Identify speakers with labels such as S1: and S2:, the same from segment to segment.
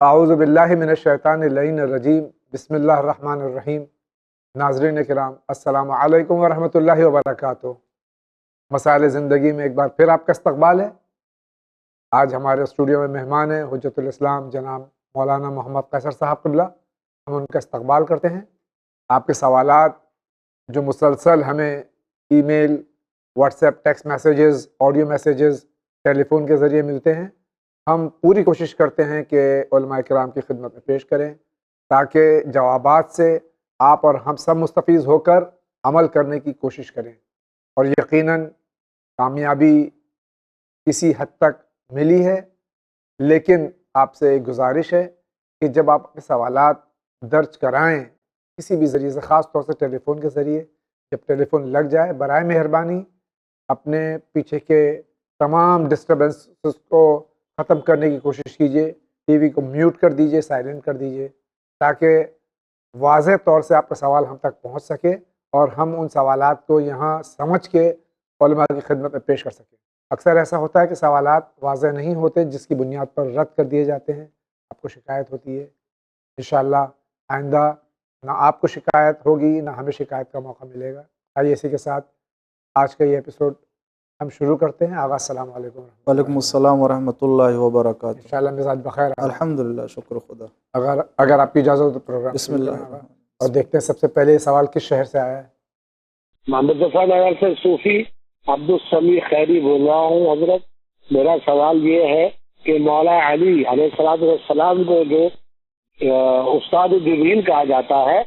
S1: اعوذ باللہ من الشیطان اللعین الرجیم، بسم اللہ الرحمن الرحیم۔ ناظرین کرام، السلام علیکم ورحمۃ اللہ وبرکاتہ۔ مسائل زندگی میں ایک بار پھر آپ کا استقبال ہے۔ آج ہمارے اسٹوڈیو میں مہمان ہیں حجت الاسلام جناب مولانا محمد قیصر صاحب قبلہ۔ ہم ان کا استقبال کرتے ہیں۔ آپ کے سوالات جو مسلسل ہمیں email, WhatsApp, text messages, audio messages, telephone کے ذریعے ملتے ہیں، ہم پوری کوشش کرتے ہیں کہ علماء کرام کی خدمت میں پیش کریں تاکہ جوابات سے آپ اور ہم سب مستفیض ہو کر عمل کرنے کی کوشش کریں، اور یقیناً کامیابی کسی حد تک ملی ہے۔ لیکن آپ سے ایک گزارش ہے کہ جب آپ اپنے سوالات درج کرائیں کسی بھی ذریعے سے، خاص طور سے ٹیلی فون کے ذریعے، جب ٹیلی فون لگ جائے برائے مہربانی اپنے پیچھے کے تمام ڈسٹربنسز کو ختم کرنے کی کوشش کیجیے، ٹی وی کو میوٹ کر دیجیے، سائلنٹ کر دیجیے، تاکہ واضح طور سے آپ کا سوال ہم تک پہنچ سکے اور ہم ان سوالات کو یہاں سمجھ کے علماء کی خدمت میں پیش کر سکیں۔ اکثر ایسا ہوتا ہے کہ سوالات واضح نہیں ہوتے، جس کی بنیاد پر رد کر دیے جاتے ہیں، آپ کو شکایت ہوتی ہے۔ انشاءاللہ آئندہ نہ آپ کو شکایت ہوگی نہ ہمیں شکایت کا موقع ملے گا۔ آئیے اسی کے ساتھ آج کا یہ ایپیسوڈ ہم شروع کرتے ہیں۔ آغاز السلام علیکم ورحمۃ اللہ۔
S2: وعلیکم السلام ورحمۃ اللہ وبرکاتہ۔
S1: انشاءاللہ مزاج بخیر۔
S2: الحمدللہ، شکر خدا۔
S1: اگر آپ کی اجازت ہو تو پروگرام
S2: بسم
S1: شروع
S2: اللہ
S1: کریں آغا،
S2: الرحمن
S1: اور دیکھتے ہیں سب سے پہلے یہ سوال کس شہر سے آیا ہے۔
S3: محمد ظفر نگر سے صوفی عبدالسمیع خیری بول رہا ہوں حضرت۔ میرا سوال یہ ہے کہ مولا علی علیہ السلام کو جو استاد جبریل کہا جاتا ہے،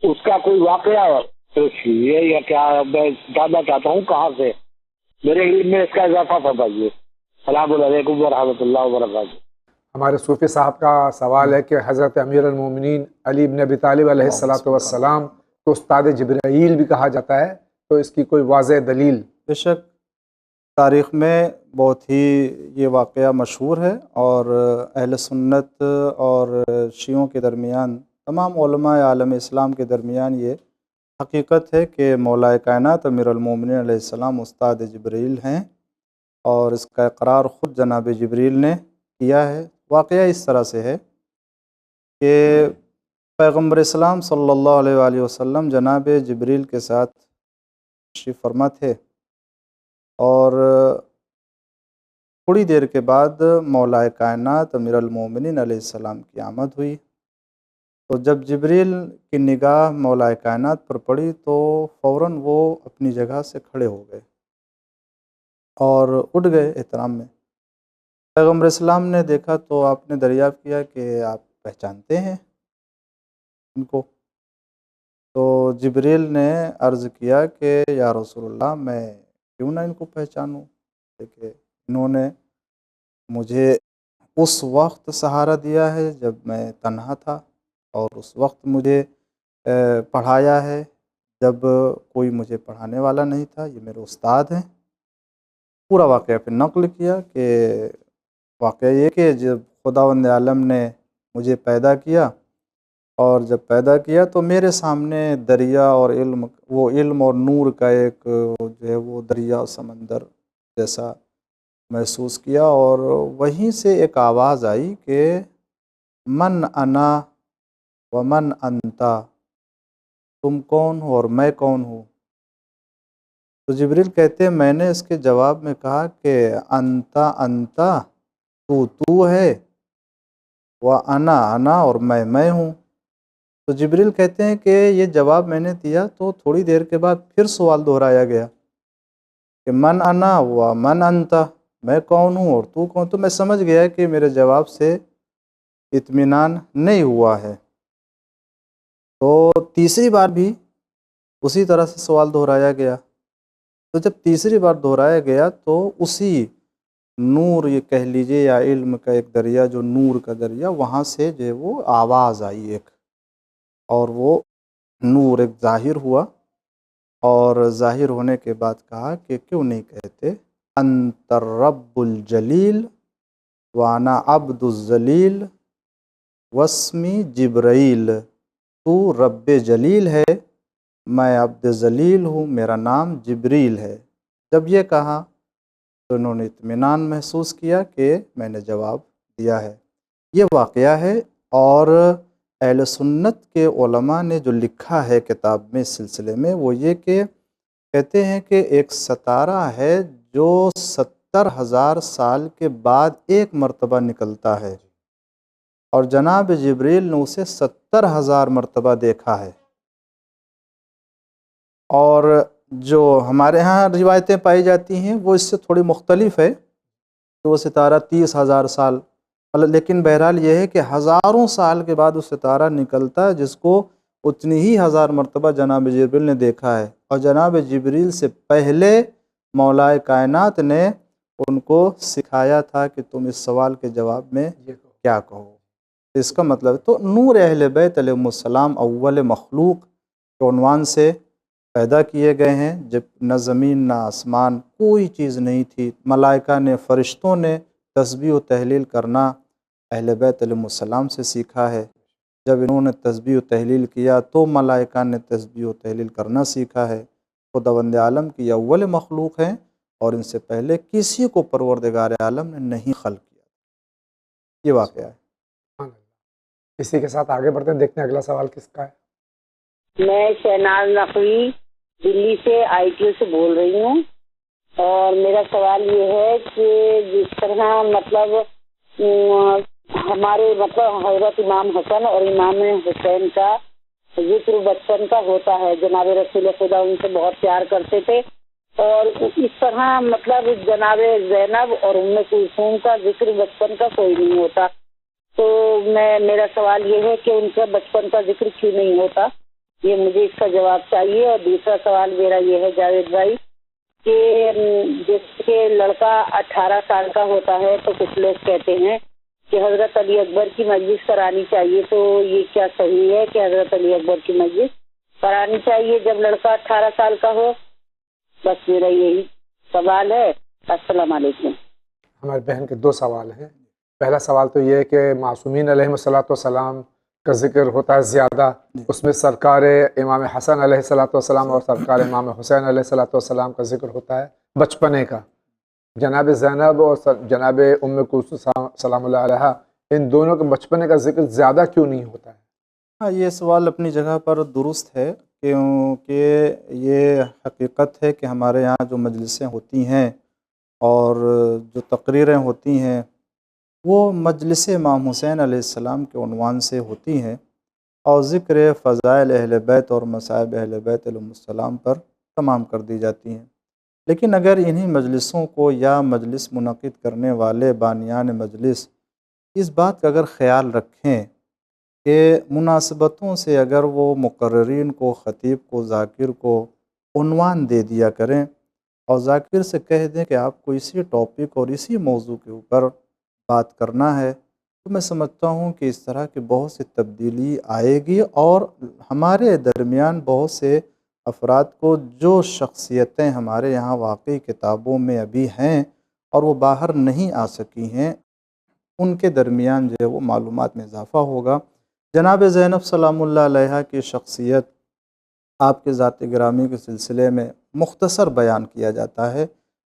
S3: اس کا کوئی واقعہ پیش کیجیے، یا کیا میں جاننا چاہتا ہوں کہاں سے، میرے علم میں اس کا اضافہ فرمائیے۔ السلام علیکم ورحمۃ اللہ وبرکاتہ۔
S1: ہمارے صوفی صاحب کا سوال ہے کہ حضرت امیر المومنین علی بن ابی طالب علیہ السلام کو استاد جبرائیل بھی کہا جاتا ہے، تو اس کی کوئی واضح دلیل؟
S2: بے شک تاریخ میں بہت ہی یہ واقعہ مشہور ہے، اور اہل سنت اور شیعوں کے درمیان، تمام علماء عالم اسلام کے درمیان یہ حقیقت ہے کہ مولا کائنات امیر المومنین علیہ السلام استاد جبرائیل ہیں، اور اس کا اقرار خود جناب جبریل نے کیا ہے۔ واقعہ اس طرح سے ہے کہ پیغمبر اسلام صلی اللہ علیہ وآلہ وسلم جناب جبریل کے ساتھ تشریف فرما تھے، اور تھوڑی دیر کے بعد مولا کائنات امیر المومنین علیہ السلام کی آمد ہوئی۔ تو جب جبریل کی نگاہ مولا کائنات پر پڑی تو فوراً وہ اپنی جگہ سے کھڑے ہو گئے اور اٹھ گئے احترام میں۔ پیغمبر اسلام نے دیکھا تو آپ نے دریافت کیا کہ آپ پہچانتے ہیں ان کو؟ تو جبریل نے عرض کیا کہ یا رسول اللہ، میں کیوں نہ ان کو پہچانوں، کہ انہوں نے مجھے اس وقت سہارا دیا ہے جب میں تنہا تھا، اور اس وقت مجھے پڑھایا ہے جب کوئی مجھے پڑھانے والا نہیں تھا، یہ میرے استاد ہیں۔ پورا واقعہ پھر نقل کیا کہ واقعہ یہ کہ جب خداوند عالم نے مجھے پیدا کیا، اور جب پیدا کیا تو میرے سامنے دریا اور علم اور نور کا ایک جو ہے وہ دریا سمندر جیسا محسوس کیا، اور وہیں سے ایک آواز آئی کہ من انا ومن انتا، تم کون ہو اور میں کون ہوں؟ تو جبریل کہتے ہیں میں نے اس کے جواب میں کہا کہ انتا تو ہے، انا اور میں ہوں۔ تو جبریل کہتے ہیں کہ یہ جواب میں نے دیا تو تھوڑی دیر کے بعد پھر سوال دہرایا گیا کہ من انا و من انتا، میں کون ہوں اور تو کون؟ تو میں سمجھ گیا کہ میرے جواب سے اطمینان نہیں ہوا ہے۔ تو تیسری بار بھی اسی طرح سے سوال دہرایا گیا۔ تو جب تیسری بار دہرایا گیا تو اسی نور، یہ کہہ لیجئے، یا علم کا ایک دریا، جو نور کا دریا، وہاں سے جو ہے وہ آواز آئی ایک، اور وہ نور ایک ظاہر ہوا، اور ظاہر ہونے کے بعد کہا کہ کیوں نہیں کہتے انت الرب الجلیل وانا عبد الذلیل واسمی جبرائیل، تو رب جلیل ہے، میں عبد ذلیل ہوں، میرا نام جبریل ہے۔ جب یہ کہا تو انہوں نے اطمینان محسوس کیا کہ میں نے جواب دیا ہے۔ یہ واقعہ ہے، اور اہل سنت کے علماء نے جو لکھا ہے کتاب میں اس سلسلے میں وہ یہ کہ کہتے ہیں کہ ایک ستارہ ہے جو 70,000 سال کے بعد ایک مرتبہ نکلتا ہے، اور جناب جبریل نے اسے 70,000 مرتبہ دیکھا ہے۔ اور جو ہمارے ہاں روایتیں پائی جاتی ہیں وہ اس سے تھوڑی مختلف ہے کہ وہ ستارہ 30,000 سال، لیکن بہرحال یہ ہے کہ ہزاروں سال کے بعد وہ ستارہ نکلتا ہے جس کو اتنی ہی 1000 مرتبہ جناب جبریل نے دیکھا ہے، اور جناب جبریل سے پہلے مولا کائنات نے ان کو سکھایا تھا کہ تم اس سوال کے جواب میں کیا کہو۔ اس کا مطلب تو نور اہل بیت علیہ السلام اول مخلوق کے عنوان سے پیدا کیے گئے ہیں، جب نہ زمین نہ آسمان کوئی چیز نہیں تھی، ملائکہ نے فرشتوں نے تسبیح و تحلیل کرنا اہل بیت علیہ السلام سے سیکھا ہے، جب انہوں نے تسبیح و تحلیل کیا تو ملائکہ نے تسبیح و تحلیل کرنا سیکھا ہے۔ خداوند عالم کی یہ اول مخلوق ہیں، اور ان سے پہلے کسی کو پروردگار عالم نے نہیں خلق کیا۔ یہ واقعہ ہے۔
S1: سبحان اللہ۔ اسی کے ساتھ آگے بڑھتے ہیں، دیکھتے ہیں اگلا سوال کس کا ہے۔
S4: میں شہناز نقوی دلی سے ITO سے بول رہی ہوں، اور میرا سوال یہ ہے کہ جس طرح مطلب ہمارے حضرت امام حسن اور امام حسین کا ذکر بچپن کا ہوتا ہے، جناب رسول خدا ان سے بہت پیار کرتے تھے، اور اس طرح مطلب جناب زینب اور ام کلثوم کا ذکر بچپن کا کوئی نہیں ہوتا، تو میرا سوال یہ ہے کہ ان کا بچپن کا ذکر کیوں نہیں ہوتا، یہ مجھے اس کا جواب چاہیے۔ اور دوسرا سوال میرا یہ ہے جاوید بھائی کہ جیسے کہ لڑکا 18 سال کا ہوتا ہے تو کچھ لوگ کہتے ہیں کہ حضرت علی اکبر کی مجلس کرانی چاہیے، تو یہ کیا صحیح ہے کہ حضرت علی اکبر کی مجلس کرانی چاہیے جب لڑکا 18 سال کا ہو؟ بس میرا یہی سوال ہے۔ السلام علیکم۔
S1: ہماری بہن کے دو سوال ہیں۔ پہلا سوال تو یہ ہے کہ معصومین علیہ السلام کا ذکر ہوتا ہے زیادہ، اس میں سرکار امام حسن علیہ السلام اور سرکار امام حسین علیہ السلام کا ذکر ہوتا ہے بچپنے کا۔ جناب زینب اور جناب ام کلثوم سلام اللہ علیہ، ان دونوں کے بچپنے کا ذکر زیادہ کیوں نہیں ہوتا ہے؟
S2: ہاں، یہ سوال اپنی جگہ پر درست ہے، کیونکہ یہ حقیقت ہے کہ ہمارے یہاں جو مجلسیں ہوتی ہیں اور جو تقریریں ہوتی ہیں وہ مجلس امام حسین علیہ السلام کے عنوان سے ہوتی ہیں، اور ذکر فضائل اہل بیت اور مصائب اہل بیت علیہ السلام پر تمام کر دی جاتی ہیں۔ لیکن اگر انہی مجلسوں کو یا مجلس منعقد کرنے والے بانیان مجلس اس بات کا اگر خیال رکھیں کہ مناسبتوں سے اگر وہ مقررین کو، خطیب کو، ذاکر کو عنوان دے دیا کریں اور ذاکر سے کہہ دیں کہ آپ کو اسی ٹاپک اور اسی موضوع کے اوپر بات کرنا ہے، تو میں سمجھتا ہوں کہ اس طرح کی بہت سی تبدیلی آئے گی، اور ہمارے درمیان بہت سے افراد کو جو شخصیتیں ہمارے یہاں واقعی کتابوں میں ابھی ہیں اور وہ باہر نہیں آ سکی ہیں، ان کے درمیان جو ہے وہ معلومات میں اضافہ ہوگا۔ جناب زینب سلام اللہ علیہ کی شخصیت آپ کے ذات گرامی کے سلسلے میں مختصر بیان کیا جاتا ہے،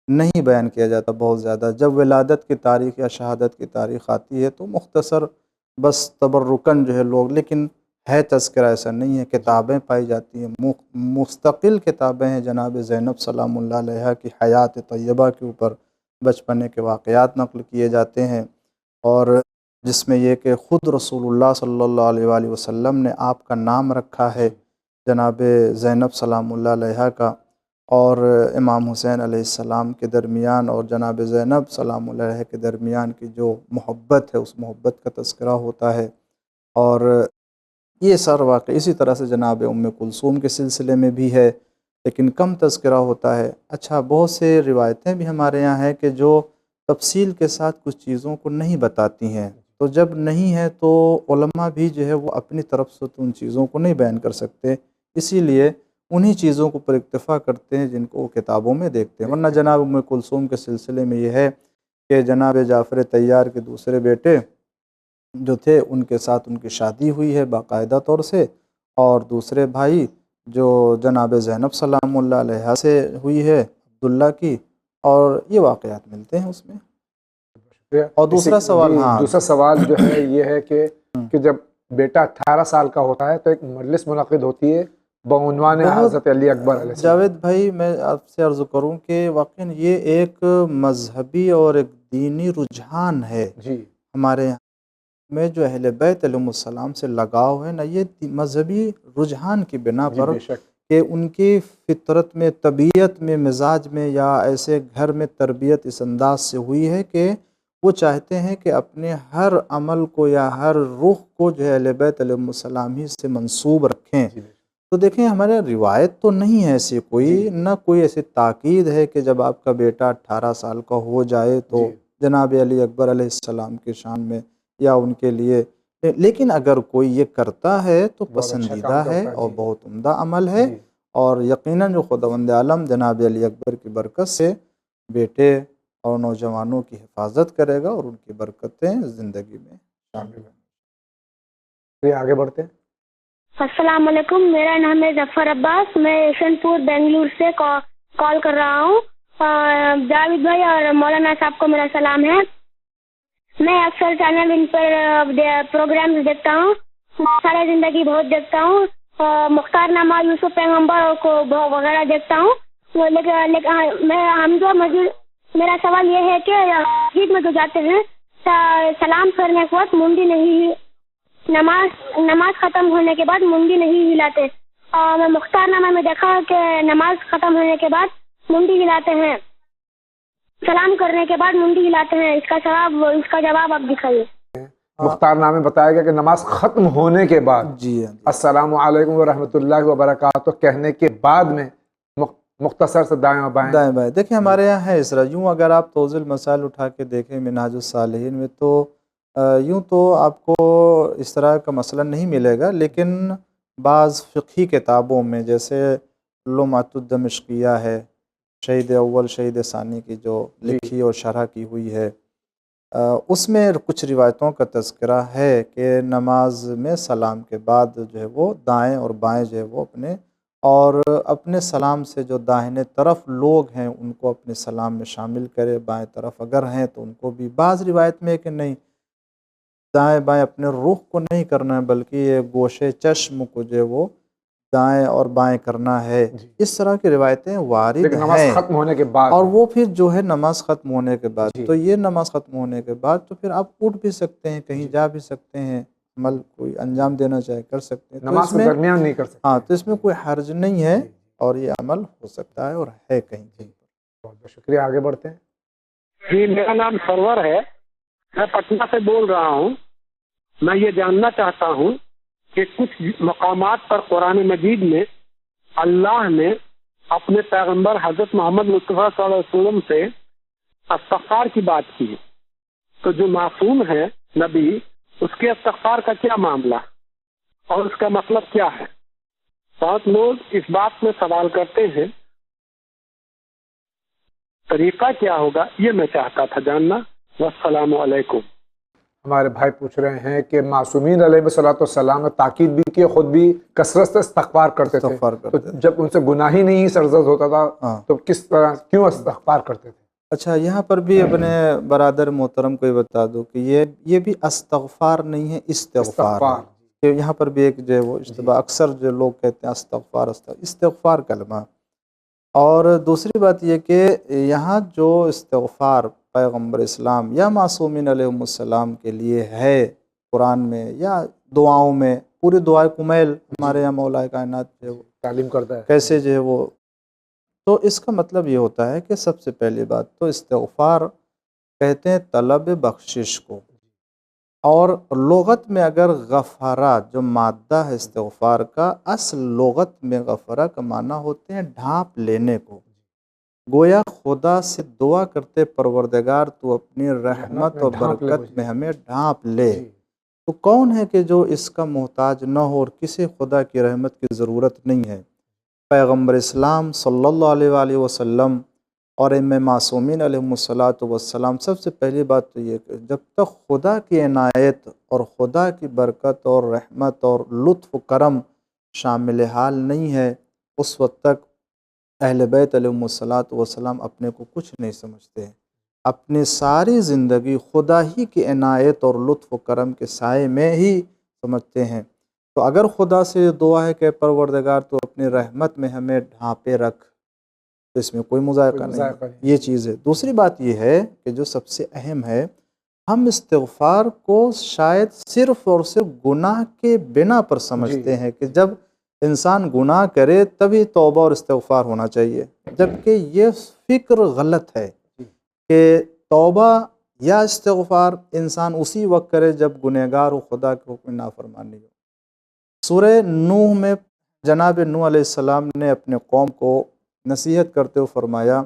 S2: نہیں بیان کیا جاتا بہت زیادہ۔ جب ولادت کی تاریخ یا شہادت کی تاریخ آتی ہے تو مختصر بس تبرکن جو ہے لوگ، لیکن ہے تذکرہ ایسا نہیں ہے، کتابیں پائی جاتی ہیں، مستقل کتابیں ہیں جناب زینب سلام اللہ علیہ کی حیات طیبہ کے اوپر، بچپنے کے واقعات نقل کیے جاتے ہیں، اور جس میں یہ کہ خود رسول اللہ صلی اللہ علیہ وآلہ وسلم نے آپ کا نام رکھا ہے جناب زینب سلام اللہ علیہ کا، اور امام حسین علیہ السلام کے درمیان اور جناب زینب سلام اللہ علیہ کے درمیان کی جو محبت ہے اس محبت کا تذکرہ ہوتا ہے، اور یہ سر واقع اسی طرح سے جناب ام کلثوم کے سلسلے میں بھی ہے، لیکن کم تذکرہ ہوتا ہے۔ اچھا، بہت سے روایتیں بھی ہمارے یہاں ہیں کہ جو تفصیل کے ساتھ کچھ چیزوں کو نہیں بتاتی ہیں، تو جب نہیں ہے تو علماء بھی جو ہے وہ اپنی طرف سے تو ان چیزوں کو نہیں بیان کر سکتے، اسی لیے انہی چیزوں کو پر اکتفا کرتے ہیں جن کو وہ کتابوں میں دیکھتے ہیں۔ ورنہ جناب ام کلثوم کے سلسلے میں یہ ہے کہ جناب جعفر طیار کے دوسرے بیٹے جو تھے ان کے ساتھ ان کی شادی ہوئی ہے باقاعدہ طور سے، اور دوسرے بھائی جو جناب زینب سلام اللہ علیہ سے ہوئی ہے عبداللہ کی، اور یہ واقعات ملتے ہیں اس میں۔ اور دوسرا سوال ہاں
S1: دوسرا سوال جو ہے یہ ہے کہ جب بیٹا 18 سال کا ہوتا ہے تو ایک مجلس منعقد ہوتی ہے بعنوان حضرت علی اکبر علیہ السلام۔
S2: جاوید بھائی میں آپ سے عرض کروں کہ واقعاً یہ ایک مذہبی اور ایک دینی رجحان ہے
S1: جی
S2: ہمارے یہاں میں جو اہل بیت علیہ السلام سے لگاؤ ہے نا، یہ مذہبی رجحان کی بنا
S1: جی
S2: پر
S1: بے شک
S2: کہ ان کی فطرت میں، طبیعت میں، مزاج میں یا ایسے گھر میں تربیت اس انداز سے ہوئی ہے کہ وہ چاہتے ہیں کہ اپنے ہر عمل کو یا ہر رخ کو جو ہے اہل بیت علیہ السلام ہی سے منسوب رکھیں۔
S1: جی بے شک۔
S2: تو دیکھیں ہمارے روایت تو نہیں ہے ایسی کوئی، نہ کوئی ایسی تاکید ہے کہ جب آپ کا بیٹا 18 سال کا ہو جائے تو
S1: جی
S2: جناب علی اکبر علیہ السلام کے شان میں یا ان کے لیے، لیکن اگر کوئی یہ کرتا ہے تو
S1: بہت اچھا
S2: پسندیدہ
S1: کام
S2: ہے
S1: کرتا ہے،
S2: اور
S1: جی
S2: بہت عمدہ عمل ہے،
S1: جی
S2: اور یقیناً جو خداوند عالم جناب علی اکبر کی برکت سے بیٹے اور نوجوانوں کی حفاظت کرے گا اور ان کی برکتیں زندگی میں شامل ہیں۔
S1: یہ آگے بڑھتے ہیں۔
S5: السلام علیکم، میرا نام ہے ظفر عباس، میں یشن پور بنگلور سے کال کر رہا ہوں۔ جاوید بھائی اور مولانا صاحب کو میرا سلام ہے۔ میں اکثر چینل ان پر پروگرامز دیکھتا ہوں، سارا زندگی بہت دیکھتا ہوں، مختار نامہ یوسف پیغمبر کو وغیرہ دیکھتا ہوں، لیکن میرا سوال یہ ہے کہ مسجد میں جو جاتے ہیں سلام کرنے کے وقت منڈی نہیں، نماز ختم ہونے کے بعد منڈی نہیں ہلاتے، اور میں مختار نامہ میں دیکھا کہ نماز ختم ہونے کے بعد منڈی ہلاتے ہیں، سلام کرنے کے بعد منڈی ہلاتے ہیں، اس کا جواب آپ دکھائیے۔
S1: مختار نامے بتایا گیا کہ نماز ختم ہونے کے بعد
S2: جی
S1: السلام علیکم ورحمۃ اللہ وبرکاتہ کہنے کے بعد میں مختصر سے دائیں و بائیں
S2: دائیں بائیں دیکھیں ہمارے یہاں ہے اس طرح، یوں اگر آپ توضیح المسائل اٹھا کے دیکھیں منہاج الصالحین میں تو یوں تو آپ کو اس طرح کا مسئلہ نہیں ملے گا، لیکن بعض فقہی کتابوں میں جیسے لمعۃ الدمشقیہ ہے، شہید اول شہید ثانی کی جو لکھی اور شرح کی ہوئی ہے، اس میں کچھ روایتوں کا تذکرہ ہے کہ نماز میں سلام کے بعد جو ہے وہ دائیں اور بائیں جو ہے وہ اپنے سلام سے جو داہنے طرف لوگ ہیں ان کو اپنے سلام میں شامل کرے، بائیں طرف اگر ہیں تو ان کو بھی۔ بعض روایت میں کہ نہیں، دائیں بائیں اپنے رخ کو نہیں کرنا ہے بلکہ یہ گوشے چشم کو جو ہے وہ دائیں اور بائیں کرنا ہے، اس طرح کی روایتیں وارد
S1: لیکن نماز
S2: ہیں،
S1: ختم ہونے کے بعد
S2: اور وہ پھر جو ہے نماز ختم ہونے کے بعد
S1: جی
S2: تو یہ نماز ختم ہونے کے بعد تو پھر آپ اٹھ بھی سکتے ہیں، کہیں جا بھی سکتے ہیں، عمل کوئی انجام دینا چاہے کر سکتے ہیں، تو
S1: نماز
S2: اس
S1: کے
S2: میں
S1: درمیان نہیں کر سکتے۔
S2: ہاں تو اس میں کوئی حرج نہیں ہے اور یہ عمل ہو سکتا ہے اور ہے کہیں کہیں۔
S1: بہت بہت شکریہ، آگے بڑھتے ہیں۔
S3: جی میرا نام سرور ہے، میں پٹنہ سے بول رہا ہوں۔ میں یہ جاننا چاہتا ہوں کہ کچھ مقامات پر قرآن مجید میں اللہ نے اپنے پیغمبر حضرت محمد مصطفیٰ صلی اللہ علیہ وسلم سے استغفار کی بات کی، تو جو معصوم ہے نبی، اس کے استغفار کا کیا معاملہ اور اس کا مطلب کیا ہے؟ بہت لوگ اس بات میں سوال کرتے ہیں، طریقہ کیا ہوگا، یہ میں چاہتا تھا جاننا۔ والسلام علیکم۔
S1: ہمارے بھائی پوچھ رہے ہیں کہ معصومین علیہ الصلوۃ والسلام نے تاکید بھی کی، خود بھی کثرت سے استغفار کرتے تھے، تو جب ان سے گناہ ہی نہیں سرزد ہوتا تھا تو کس طرح کیوں استغفار کرتے تھے؟
S2: اچھا یہاں پر بھی اپنے برادر محترم کو یہ بتا دو کہ یہ بھی استغفار نہیں ہے، استغفار ہے، کہ یہاں پر بھی ایک جو ہے وہ اشتباہ، اکثر جو لوگ کہتے ہیں استغفار کلمہ۔ اور دوسری بات یہ کہ یہاں جو استغفار پیغمبر اسلام یا معصومین علیہ السلام کے لیے ہے قرآن میں یا دعاؤں میں، پوری دعائے کمیل ہمارے یہاں مولا کائنات جو ہے وہ
S1: تعلیم کرتا ہے
S2: کیسے جو ہے وہ، تو اس کا مطلب یہ ہوتا ہے کہ سب سے پہلی بات تو استغفار کہتے ہیں طلب بخشش کو، اور لغت میں اگر غفرہ جو مادہ ہے استغفار کا، اصل لغت میں غفرہ کا معنی ہوتے ہیں ڈھانپ لینے کو، گویا خدا سے دعا کرتے پروردگار تو اپنی رحمت و برکت میں ہمیں ڈھانپ لے، تو کون ہے کہ جو اس کا محتاج نہ ہو اور کسی خدا کی رحمت کی ضرورت نہیں ہے؟ پیغمبر اسلام صلی اللہ علیہ وآلہ وسلم اور امام معصومین علیہ السلام۔ سب سے پہلی بات تو یہ کہ جب تک خدا کی عنایت اور خدا کی برکت اور رحمت اور لطف و کرم شامل حال نہیں ہے، اس وقت تک اہل بیت علیہ السلام اپنے کو کچھ نہیں سمجھتے ہیں۔ اپنی ساری زندگی خدا ہی کی عنایت اور لطف و کرم کے سائے میں ہی سمجھتے ہیں۔ تو اگر خدا سے یہ دعا ہے کہ پروردگار تو اپنی رحمت میں ہمیں ڈھانپے رکھ، تو اس میں کوئی مذائقہ نہیں، یہ چیز ہے۔ دوسری بات یہ ہے کہ جو سب سے اہم ہے، ہم استغفار کو شاید صرف اور صرف گناہ کے بنا پر سمجھتے ہیں کہ جب انسان گناہ کرے تبھی توبہ اور استغفار ہونا چاہیے، جبکہ یہ فکر غلط ہے کہ توبہ یا استغفار انسان اسی وقت کرے جب گنہگار ہو، خدا کے حکم نافرمانی ہو۔ سورہ نوح میں جناب نوح علیہ السلام نے اپنے قوم کو نصیحت کرتے ہوئے فرمایا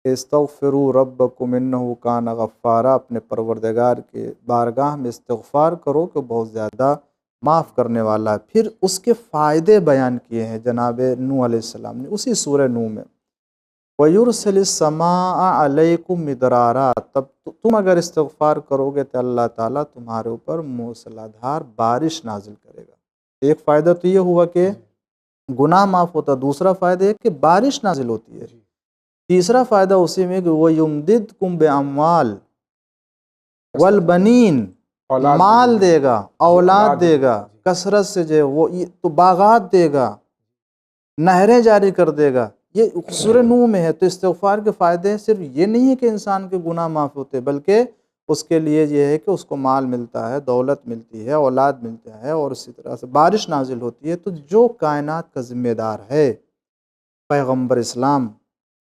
S2: کہ استغفروا ربکم انہ کان غفارا، اپنے پروردگار کے بارگاہ میں استغفار کرو کہ بہت زیادہ معاف کرنے والا ہے۔ پھر اس کے فائدے بیان کیے ہیں جناب نوح علیہ السلام نے اسی سورہ نوح میں، وَيُرْسِلِ السَّمَاءَ عَلَيْكُمْ مِدْرَارًا، تب تم اگر استغفار کرو گے تو اللہ تعالیٰ تمہارے اوپر موسلادھار بارش نازل کرے گا۔ ایک فائدہ تو یہ ہوا کہ گناہ معاف ہوتا، دوسرا فائدہ ہے کہ بارش نازل ہوتی ہے، تیسرا فائدہ اسی میں کہ وَيُمْدِدْكُمْ بِأَمْوَالٍ وَالْبَنِينَ، مال دے گا، اولاد دے گا، کثرت سے جو وہ تو باغات دے گا، نہریں جاری کر دے گا۔ یہ سورہ نوح میں ہے۔ تو استغفار کے فائدے صرف یہ نہیں ہے کہ انسان کے گناہ معاف ہوتے، بلکہ اس کے لیے یہ ہے کہ اس کو مال ملتا ہے، دولت ملتی ہے، اولاد ملتا ہے، اور اسی طرح سے بارش نازل ہوتی ہے۔ تو جو کائنات کا ذمہ دار ہے، پیغمبر اسلام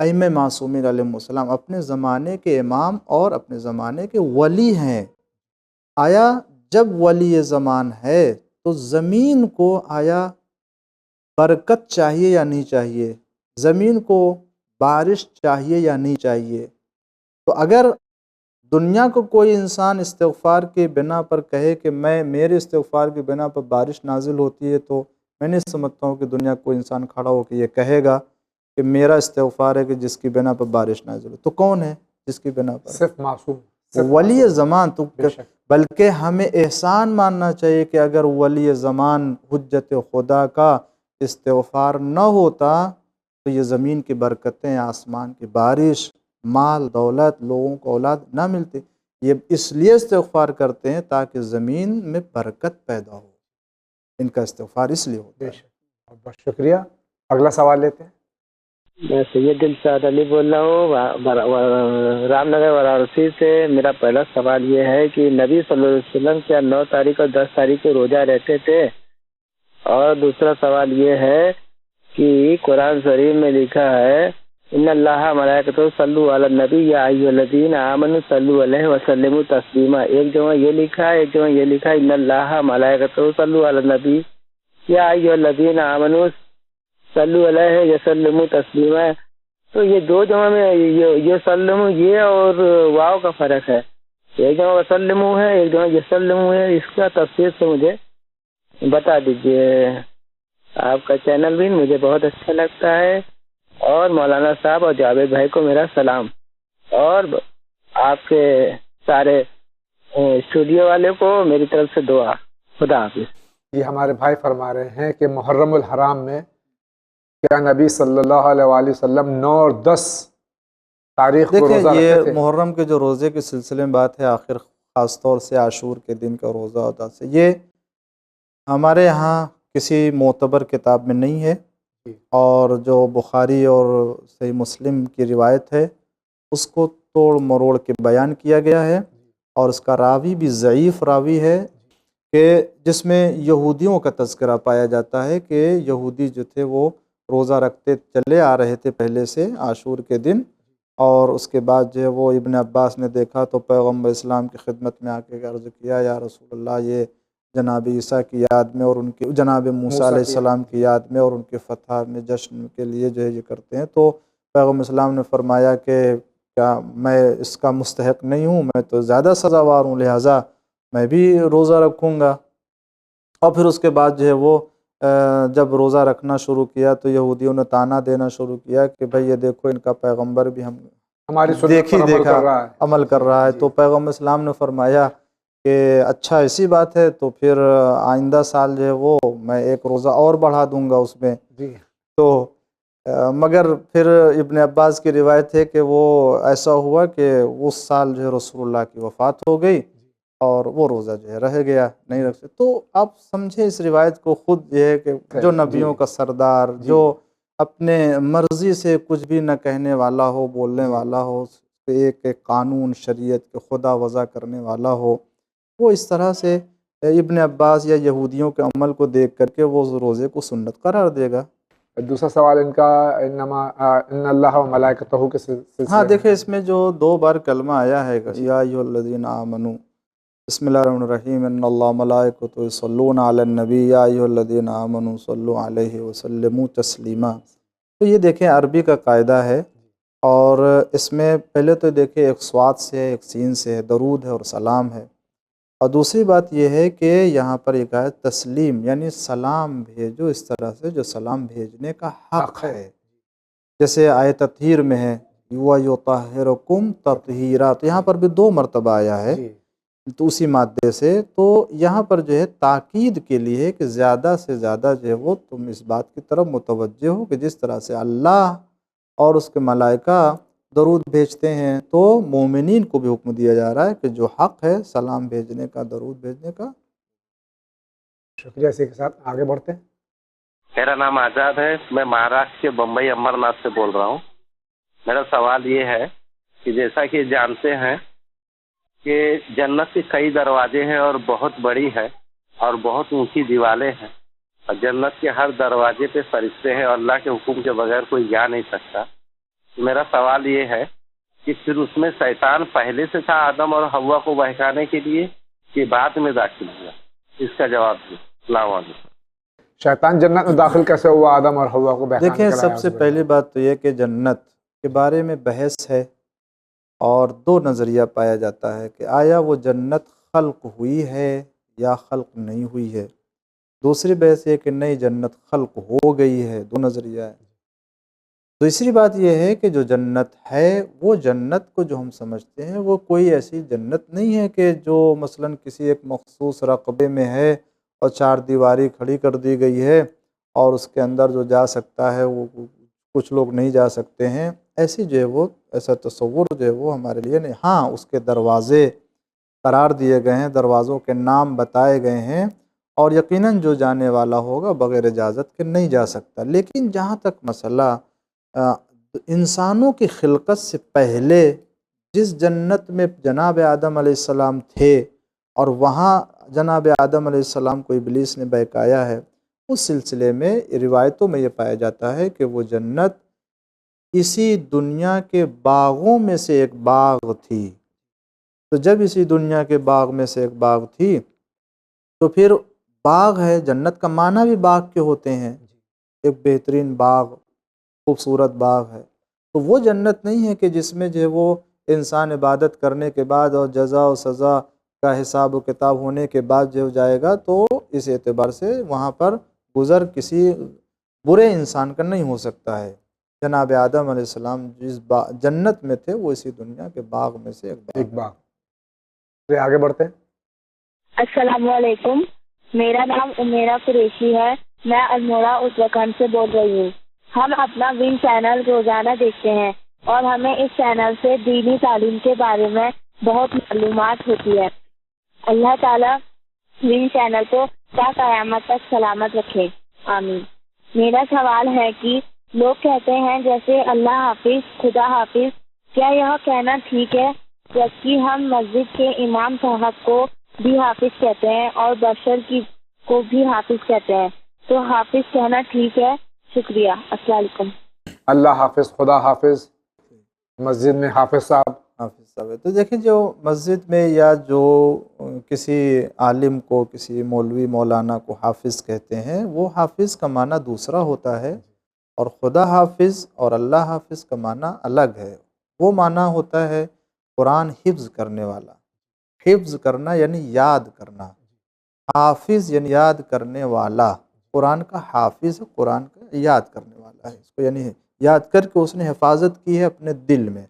S2: ائمہ معصومین علیہ السلام اپنے زمانے کے امام اور اپنے زمانے کے ولی ہیں، آیا جب ولی زمان ہے تو زمین کو آیا برکت چاہیے یا نہیں چاہیے؟ زمین کو بارش چاہیے یا نہیں چاہیے؟ تو اگر دنیا کو کوئی انسان استغفار کے بنا پر کہے کہ میرے استغفار کے بنا پر بارش نازل ہوتی ہے، تو میں نہیں سمجھتا ہوں کہ دنیا کوئی انسان کھڑا ہو کے یہ کہے گا کہ میرا استغفار ہے کہ جس کی بنا پر بارش نازل ہو۔ تو کون ہے جس کی بنا پر؟
S1: صرف معصوم،
S2: ولی زمان۔ تو
S1: بے شک۔
S2: بلکہ ہمیں احسان ماننا چاہیے کہ اگر ولی زمان حجت خدا کا استغفار نہ ہوتا تو یہ زمین کی برکتیں، آسمان کی بارش، مال دولت، لوگوں کو اولاد نہ ملتی۔ یہ اس لیے استغفار کرتے ہیں تاکہ زمین میں برکت پیدا ہو، ان کا استغفار اس لیے ہوتا ہے۔
S1: بہت بہت شکریہ۔ اگلا سوال لیتے ہیں۔
S6: میں سید دلشاد علی بول رہا ہوں رام نگر وارانسی سے۔ میرا پہلا سوال یہ ہے کہ نبی صلی اللہ علیہ وسلم کیا 9 تاریخ اور 10 تاریخ کو روزہ رہتے تھے؟ اور دوسرا سوال یہ ہے کہ قرآن شریف میں لکھا ہے ان اللہ ملائکتہ صلوا علی النبی یا ایھا الذین آمنوا صلوا علیہ وسلموا تسلیما۔ ایک جگہ یہ لکھا ہے، ایک جگہ یہ لکھا ہے ان اللہ ملائکتہ صلوا علی النبی یا ایھا الذین آمنوا صلوا علیہ وسلموا تسلیما۔ تو یہ دو جگہ میں یہ سلم یہ اور واو کا فرق ہے، ایک جگہ وسلم ہے، ایک جگہ یسلم ہے۔ اس کا تفصیل سے مجھے بتا دیجیے۔ آپ کا چینل بھی مجھے بہت اچھا لگتا ہے، اور مولانا صاحب اور جاوید بھائی کو میرا سلام، اور آپ کے سارے اسٹوڈیو والے کو میری طرف سے دعا۔ خدا حافظ۔
S1: یہ ہمارے بھائی فرما رہے ہیں کہ محرم الحرام میں کیا نبی صلی اللہ علیہ وآلہ وسلم 9 اور 10 تاریخ کو روزہ
S2: دیکھیں،
S1: رکھتے
S2: یہ
S1: تھے؟
S2: محرم کے جو روزے کے سلسلے میں بات ہے، آخر خاص طور سے عاشور کے دن کا روزہ ہوتا ہے، یہ ہمارے ہاں کسی معتبر کتاب میں نہیں ہے، اور جو بخاری اور صحیح مسلم کی روایت ہے اس کو توڑ مروڑ کے بیان کیا گیا ہے، اور اس کا راوی بھی ضعیف راوی ہے، کہ جس میں یہودیوں کا تذکرہ پایا جاتا ہے کہ یہودی جو تھے وہ روزہ رکھتے چلے آ رہے تھے پہلے سے عاشور کے دن، اور اس کے بعد جو ہے وہ ابن عباس نے دیکھا تو پیغمبر اسلام کی خدمت میں آ کے عرض کیا، یا رسول اللہ، یہ جناب عیسیٰ کی یاد میں اور ان کی جناب موسیٰ علیہ السلام کی یاد میں اور ان کے فتح میں جشن کے لیے جو ہے یہ کرتے ہیں۔ تو پیغمبر اسلام نے فرمایا کہ کیا میں اس کا مستحق نہیں ہوں، میں تو زیادہ سزاوار ہوں، لہٰذا میں بھی روزہ رکھوں گا۔ اور پھر اس کے بعد جو ہے وہ جب روزہ رکھنا شروع کیا تو یہودیوں نے تانا دینا شروع کیا کہ بھئی یہ دیکھو ان کا پیغمبر بھی ہم
S1: ہماری سنت پر عمل کر رہا ہے،
S2: عمل کر رہا ہے۔ تو پیغمبر اسلام نے فرمایا کہ اچھا ایسی بات ہے، تو پھر آئندہ سال جو ہے وہ میں ایک روزہ اور بڑھا دوں گا اس میں۔
S1: جی
S2: تو مگر پھر ابن عباس کی روایت ہے کہ وہ ایسا ہوا کہ اس سال جو ہے رسول اللہ کی وفات ہو گئی اور وہ روزہ جو ہے رہ گیا، نہیں رکھ سکتے۔ تو آپ سمجھے اس روایت کو خود یہ ہے کہ جو نبیوں کا سردار، جو اپنے مرضی سے کچھ بھی نہ کہنے والا ہو، بولنے والا ہو، ایک قانون شریعت کے خدا وضع کرنے والا ہو، وہ اس طرح سے ابن عباس یا یہودیوں کے عمل کو دیکھ کر کے وہ روزے کو سنت قرار دے گا۔
S1: دوسرا سوال ان کا ان اللہ و ملائکتہ کے سلسلے
S2: ہاں دیکھیں، اس میں جو 2 بار کلمہ آیا ہے یا ایھا الذین آمنوا، بسم اللہ الرحمن الرحیم، ان اللہ ملائکتہ یصلون علی النبی یا ایھا الذین آمنوا صلوا علیہ وسلموا تسلیما۔ تو یہ دیکھیں عربی کا قاعدہ ہے، اور اس میں پہلے تو دیکھیں ایک صاد سے ہے، ایک سین سے ہے، درود ہے اور سلام ہے، اور دوسری بات یہ ہے کہ یہاں پر ایک ہے تسلیم، یعنی سلام بھیجو اس طرح سے جو سلام بھیجنے کا حق ہے، جیسے آیت تطہیر میں ہے وَيُطَهِّرُكُمْ تَطْهِيرًا، تو یہاں پر بھی 2 مرتبہ آیا ہے تو اسی مادے سے، تو یہاں پر جو ہے تاکید کے لیے کہ زیادہ سے زیادہ جو ہے وہ تم اس بات کی طرف متوجہ ہو کہ جس طرح سے اللہ اور اس کے ملائکہ درود بھیجتے ہیں، تو مومنین کو بھی حکم دیا جا رہا ہے کہ جو حق ہے سلام بھیجنے کا، درود بھیجنے کا۔
S1: شکریہ، اسی کے ساتھ آگے بڑھتے ہیں۔
S7: میرا نام آزاد ہے، میں مہاراشٹر کے بمبئی امرناتھ سے بول رہا ہوں۔ میرا سوال یہ ہے کہ جیسا کہ جانتے ہیں کہ جنت کے کئی دروازے ہیں اور بہت بڑی ہے اور بہت اونچی دیواریں ہیں، اور جنت کے ہر دروازے پہ فرشتے ہیں اور اللہ کے حکم کے بغیر کوئی جا نہیں سکتا۔ میرا سوال یہ ہے کہ پھر اس میں شیطان پہلے سے تھا آدم اور حوا کو بہکانے کے لیے کہ بعد میں داخل ہوا؟ اس کا جواب دیں۔ السلام علیکم۔
S1: شیطان جنت میں داخل کیسے ہوا آدم اور حوا کو بہکانے کے
S2: دیکھیں،
S1: لیے؟
S2: سب سے پہلی بات تو یہ کہ جنت کے بارے میں بحث ہے، اور 2 نظریہ پایا جاتا ہے کہ آیا وہ جنت خلق ہوئی ہے یا خلق نہیں ہوئی ہے۔ دوسری بحث یہ کہ نہیں، جنت خلق ہو گئی ہے، 2 نظریہ ہے۔ دوسری بات یہ ہے کہ جو جنت ہے، وہ جنت کو جو ہم سمجھتے ہیں وہ کوئی ایسی جنت نہیں ہے کہ جو مثلا کسی ایک مخصوص رقبے میں ہے اور 4 دیواری کھڑی کر دی گئی ہے اور اس کے اندر جو جا سکتا ہے وہ کچھ لوگ نہیں جا سکتے ہیں، ایسی جو ہے وہ ایسا تصور جو ہے وہ ہمارے لیے نہیں۔ ہاں، اس کے دروازے قرار دیے گئے ہیں، دروازوں کے نام بتائے گئے ہیں، اور یقیناً جو جانے والا ہوگا بغیر اجازت کے نہیں جا سکتا۔ لیکن جہاں تک مسئلہ انسانوں کی خلقت سے پہلے جس جنت میں جناب آدم علیہ السلام تھے اور وہاں جناب آدم علیہ السلام کو ابلیس نے بہکایا ہے، اس سلسلے میں روایتوں میں یہ پایا جاتا ہے کہ وہ جنت اسی دنیا کے باغوں میں سے ایک باغ تھی۔ تو جب اسی دنیا کے باغ میں سے ایک باغ تھی تو پھر باغ ہے، جنت کا معنی بھی باغ کے ہوتے ہیں، ایک بہترین باغ، خوبصورت باغ ہے۔ تو وہ جنت نہیں ہے کہ جس میں جو ہے وہ انسان عبادت کرنے کے بعد اور جزا و سزا کا حساب و کتاب ہونے کے بعد جو جائے گا، تو اس اعتبار سے وہاں پر گزر کسی برے انسان کا نہیں ہو سکتا ہے۔ جناب آدم علیہ السلام جس جنت میں تھے وہ اسی دنیا کے باغ میں سے ایک باغ۔
S1: آگے بڑھتے ہیں۔
S5: السلام علیکم، میرا نام امیرا قریشی ہے، میں الموڑا اتراکھنڈ سے بول رہی ہوں۔ ہم اپنا ون چینل روزانہ دیکھتے ہیں اور ہمیں اس چینل سے دینی تعلیم کے بارے میں بہت معلومات ہوتی ہے۔ اللہ تعالیٰ ون چینل کو تا قیامت تک سلامت رکھے، آمین۔ میرا سوال ہے کہ لوگ کہتے ہیں جیسے اللہ حافظ، خدا حافظ، کیا یہ کہنا ٹھیک ہے؟ جبکہ ہم مسجد کے امام صاحب کو بھی حافظ کہتے ہیں اور بشر کو بھی حافظ کہتے ہیں، تو حافظ کہنا ٹھیک ہے؟ شکریہ، السلام علیکم۔
S1: اللہ حافظ، خدا حافظ، مسجد میں حافظ صاحب
S2: ہے۔ تو دیکھیں، جو مسجد میں یا جو کسی عالم کو، کسی مولوی مولانا کو حافظ کہتے ہیں، وہ حافظ کا معنی دوسرا ہوتا ہے، اور خدا حافظ اور اللہ حافظ کا معنی الگ ہے۔ وہ معنی ہوتا ہے قرآن حفظ کرنے والا۔ حفظ کرنا یعنی یاد کرنا، حافظ یعنی یاد کرنے والا۔ قرآن کا حافظ قرآن کا یاد کرنے والا ہے، اس کو یعنی یاد کر کے اس نے حفاظت کی ہے اپنے دل میں،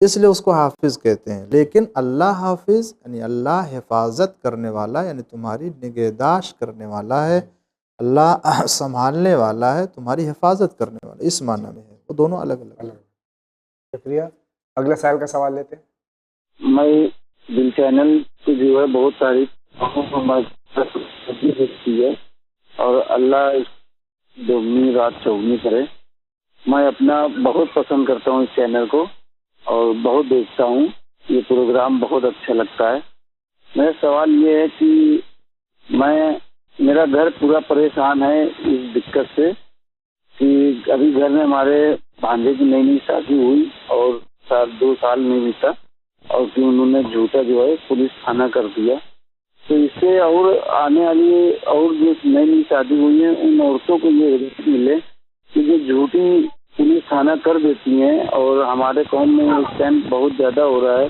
S2: اس لیے اس کو حافظ کہتے ہیں۔ لیکن اللہ حافظ یعنی اللہ حفاظت کرنے والا، یعنی تمہاری نگہداشت کرنے والا ہے، اللہ سنبھالنے والا ہے، تمہاری حفاظت کرنے والا، اس معنی میں ہے، وہ دونوں الگ الگ ہیں۔
S1: شکریہ۔ اگلے سائل کا سوال لیتے ہیں۔
S6: میں دل چینل کی جو ہے بہت ساری دیکھتی ہے اور اللہ دوگنی رات چوگنی کرے۔ میں اپنا بہت پسند کرتا ہوں اس چینل کو اور بہت دیکھتا ہوں، یہ پروگرام بہت اچھا لگتا ہے۔ میرا سوال یہ ہے کہ میرا گھر پورا پریشان ہے اس دقت سے کہ ابھی گھر میں ہمارے بھانجے کی نئی شادی ہوئی اور 2 سال نہیں بیتا اور کہ انہوں نے جھوٹا جو ہے پولیس تھانہ کر دیا، تو اس سے اور آنے والی اور جو نئی شادی ہوئی ہیں ان عورتوں کو یہ ہدایت ملے کہ جو جھوٹی پولیس تھانہ کر دیتی ہیں، اور ہمارے قوم میں اس ٹائم بہت زیادہ ہو رہا ہے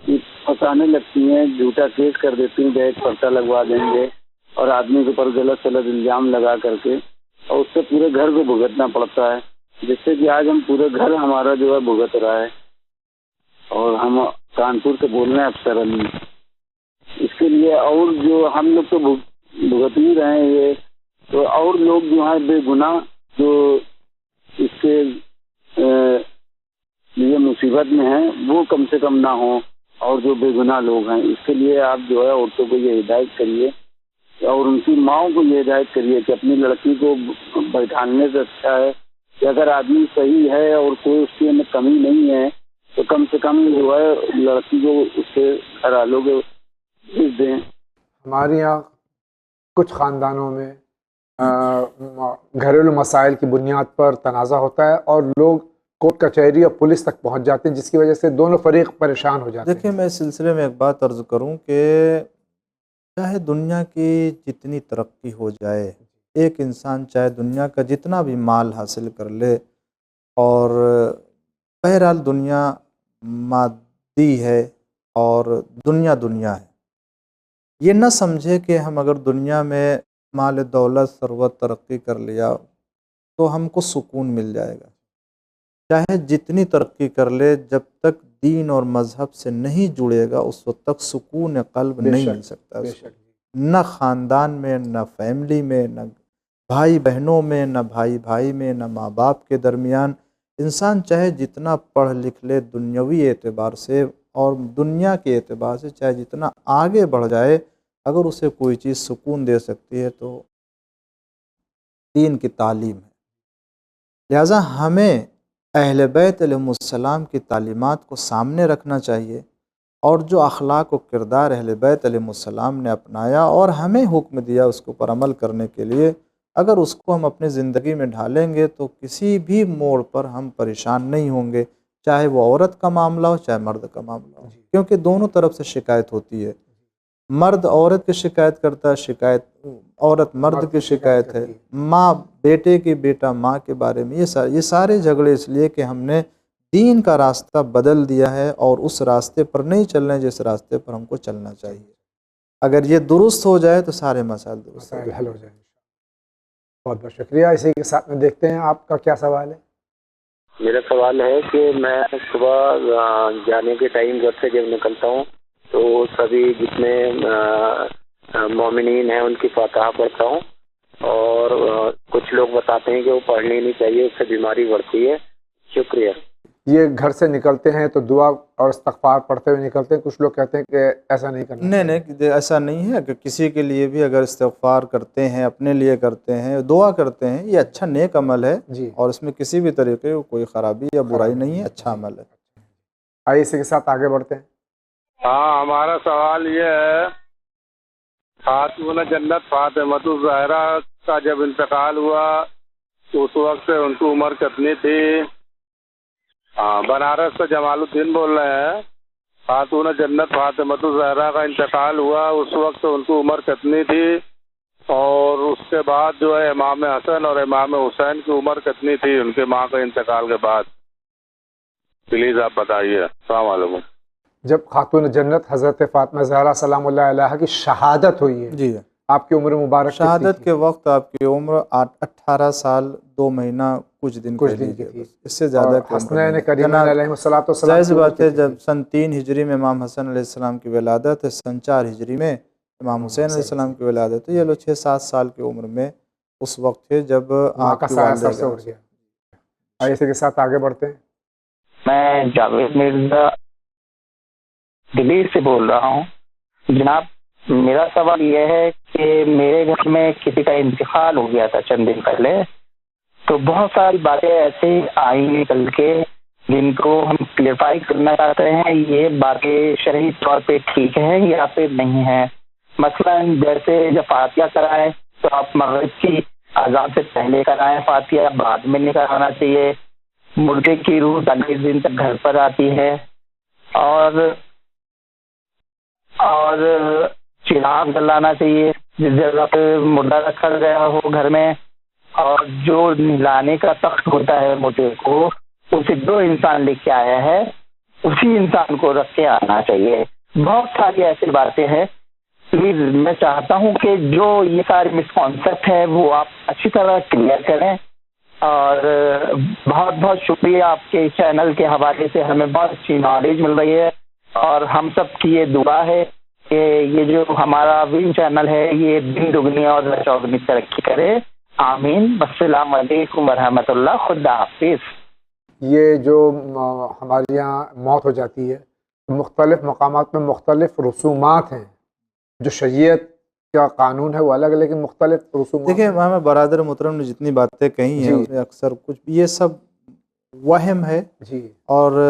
S6: کہ پھنسانے لگتی ہیں، جھوٹا کیس کر دیتی ہیں، دہیج پرچہ لگوا دیں گے اور آدمی کے اوپر غلط الزام لگا کر کے، اور اس سے پورے گھر کو بھگتنا پڑتا ہے، جس سے کہ آج ہم پورے گھر ہمارا جو ہے بھگت رہا ہے، اور ہم کانپور سے بول رہے ہیں افسر علی۔ اس کے لیے اور جو ہم لوگ تو بھگت ہی رہے ہیں یہ، تو اور لوگ جو ہیں بے گناہ جو اس کے لیے مصیبت میں ہیں وہ کم سے کم نہ ہوں، اور جو بے گناہ لوگ ہیں اس کے لیے آپ جو ہے عورتوں کو یہ ہدایت کریے اور ان کی ماؤں کو یہ ہدایت کریے کہ اپنی لڑکی کو بیٹھانے سے اچھا ہے کہ اگر آدمی صحیح ہے اور کوئی اس کی کمی نہیں ہے تو کم سے کم جو ہے لڑکی کو اس کے گھر والوں کو بھیج دیں۔
S1: ہمارے یہاں کچھ خاندانوں میں گھریلو مسائل کی بنیاد پر تنازع ہوتا ہے اور لوگ کورٹ کچہری اور پولیس تک پہنچ جاتے ہیں، جس کی وجہ سے دونوں فریق پریشان ہو جاتے ہیں۔
S2: دیکھیں، میں اس سلسلے میں ایک بات عرض کروں کہ چاہے دنیا کی جتنی ترقی ہو جائے، ایک انسان چاہے دنیا کا جتنا بھی مال حاصل کر لے، اور بہرحال دنیا مادی ہے اور دنیا ہے، یہ نہ سمجھے کہ ہم اگر دنیا میں مال دولت ثروت ترقی کر لیا تو ہم کو سکون مل جائے گا۔ چاہے جتنی ترقی کر لے، جب تک دین اور مذہب سے نہیں جڑے گا اس وقت تک سکون قلب نہیں مل سکتا اس کو، نہ خاندان میں، نہ فیملی میں، نہ بھائی بہنوں میں، نہ بھائی میں، نہ ماں باپ کے درمیان۔ انسان چاہے جتنا پڑھ لکھ لے دنیاوی اعتبار سے اور دنیا کے اعتبار سے چاہے جتنا آگے بڑھ جائے، اگر اسے کوئی چیز سکون دے سکتی ہے تو دین کی تعلیم ہے۔ لہٰذا ہمیں اہل بیت علیہ السلام کی تعلیمات کو سامنے رکھنا چاہیے، اور جو اخلاق و کردار اہل بیت علیہ السلام نے اپنایا اور ہمیں حکم دیا اس کے اوپر عمل کرنے کے لیے، اگر اس کو ہم اپنی زندگی میں ڈھالیں گے تو کسی بھی موڑ پر ہم پریشان نہیں ہوں گے، چاہے وہ عورت کا معاملہ ہو چاہے مرد کا معاملہ ہو، کیونکہ دونوں طرف سے شکایت ہوتی ہے۔ مرد عورت کی شکایت کرتا ہے، شکایت عورت مرد کی شکایت ہے، ماں بیٹے کی، بیٹا ماں کے بارے میں، یہ سارے جھگڑے اس لیے کہ ہم نے دین کا راستہ بدل دیا ہے اور اس راستے پر نہیں چل رہے جس راستے پر ہم کو چلنا چاہیے۔ اگر یہ درست ہو جائے تو سارے مسائل درست
S1: مسائل حل ہو جائیں۔ بہت بہت شکریہ۔ اسی کے ساتھ میں دیکھتے ہیں آپ کا کیا سوال ہے۔
S3: میرا سوال ہے کہ میں صبح جانے کے ٹائم گھر سے جب نکلتا ہوں تو سبھی جتنے مومنین ہیں ان کی فاتحہ پڑھتا ہوں، اور کچھ لوگ بتاتے ہیں کہ وہ پڑھنی نہیں چاہیے، اس سے بیماری بڑھتی ہے۔ شکریہ۔
S1: یہ گھر سے نکلتے ہیں تو دعا اور استغفار پڑھتے ہوئے نکلتے ہیں، کچھ لوگ کہتے ہیں کہ ایسا نہیں کرنا۔
S2: نہیں، ایسا نہیں ہے کہ کسی کے لیے بھی اگر استغفار کرتے ہیں، اپنے لیے کرتے ہیں، دعا کرتے ہیں، یہ اچھا نیک عمل ہے
S1: جی،
S2: اور اس میں کسی بھی طریقے کو کوئی خرابی یا برائی نہیں ہے، اچھا عمل ہے۔
S1: آئیے اسی کے ساتھ آگے بڑھتے ہیں۔
S7: ہاں، ہمارا سوال یہ ہے، خاتون جنت فاطمۃ الزہرا کا جب انتقال ہوا تو اس وقت ان کی عمر کتنی تھی؟ بنارس سے جمال الدین بول رہے ہیں۔ خاتون جنت فاطمۃ الزہرا کا انتقال ہوا، اس وقت ان کی عمر کتنی تھی؟ اور اس کے بعد جو ہے امام حسن اور امام حسین کی عمر کتنی تھی ان کے ماں کے انتقال کے بعد؟ پلیز آپ بتائیے۔ السلام علیکم۔
S1: جب خاتون جنت حضرت فاطمہ زہرا سلام اللہ علیہا کی شہادت ہوئی ہے،
S2: جی،
S1: آپ کی عمر مبارک
S2: شہادت کے وقت آپ کی عمر 18 سال 2 مہینہ کچھ دن
S1: کچھ
S2: کہہ
S1: دن
S2: لیجیے،
S1: کی تھی،
S2: بس اس سے زیادہ کی عمر
S1: حسنین
S2: نہیں۔
S1: کریمین علیہم الصلوۃ والسلام
S2: ظاہر سی بات ہے،
S1: کی
S2: جب سن 3 ہجری میں امام حسن علیہ السلام کی ولادت ہے، سن 4 ہجری میں امام حسین علیہ السلام کی ولادت ہے، یہ لوگ 6-7 سال کی عمر میں اس وقت ہے جب
S1: ماں
S2: آپ
S1: کا
S2: کی
S1: سایہ
S2: والدہ
S1: سر سے اٹھ گیا. آئیے اسی کے ساتھ آگے بڑھتے ہیں.
S6: میں جاوید مرزا دلی سے بول رہا ہوں. جناب میرا سوال یہ ہے کہ میرے گھر میں کسی کا انتقال ہو گیا تھا چند دن پہلے، تو بہت ساری باتیں ایسے آئی نکل کے جن کو ہم کلیئرفائی کرنا چاہتے ہیں. یہ باتیں شرعی طور پہ ٹھیک ہیں یا پھر نہیں ہیں؟ مثلا جیسے جب فاتحہ کرائیں تو آپ مغرب کی اذان سے پہلے کرائیں، فاتحہ بعد میں نہیں کرانا چاہیے. مردے کی روح 40 دن تک گھر پر آتی ہے، اور چراغ جلانا چاہیے جس جگہ پہ مردہ رکھا گیا ہو گھر میں. اور جو نہلانے کا تخت ہوتا ہے مردے کو، اسے 2 انسان لے کے آیا ہے، اسی انسان کو رکھ کے آنا چاہیے. بہت ساری ایسی باتیں ہیں. پلیز میں چاہتا ہوں کہ جو یہ سارے مسکانسیپٹ ہے وہ آپ اچھی طرح کلیئر کریں. اور بہت بہت شکریہ، آپ کے چینل کے حوالے سے ہمیں بہت اچھی نالج مل رہی ہے، اور ہم سب کی یہ دعا ہے کہ یہ جو ہمارا وین چینل ہے یہ دن دگنی اور رات چوگنی ترقی کرے. آمین. السلام علیکم ورحمۃ اللہ. خدا حافظ.
S1: یہ جو ہمارے یہاں موت ہو جاتی ہے، مختلف مقامات میں مختلف رسومات ہیں. جو شریعت کا قانون ہے وہ الگ، لیکن مختلف رسومات.
S2: دیکھیں ہمیں برادر محترم نے جتنی باتیں کہی ہیں
S1: جی.
S2: اکثر کچھ یہ سب وہم ہے
S1: جی
S2: اور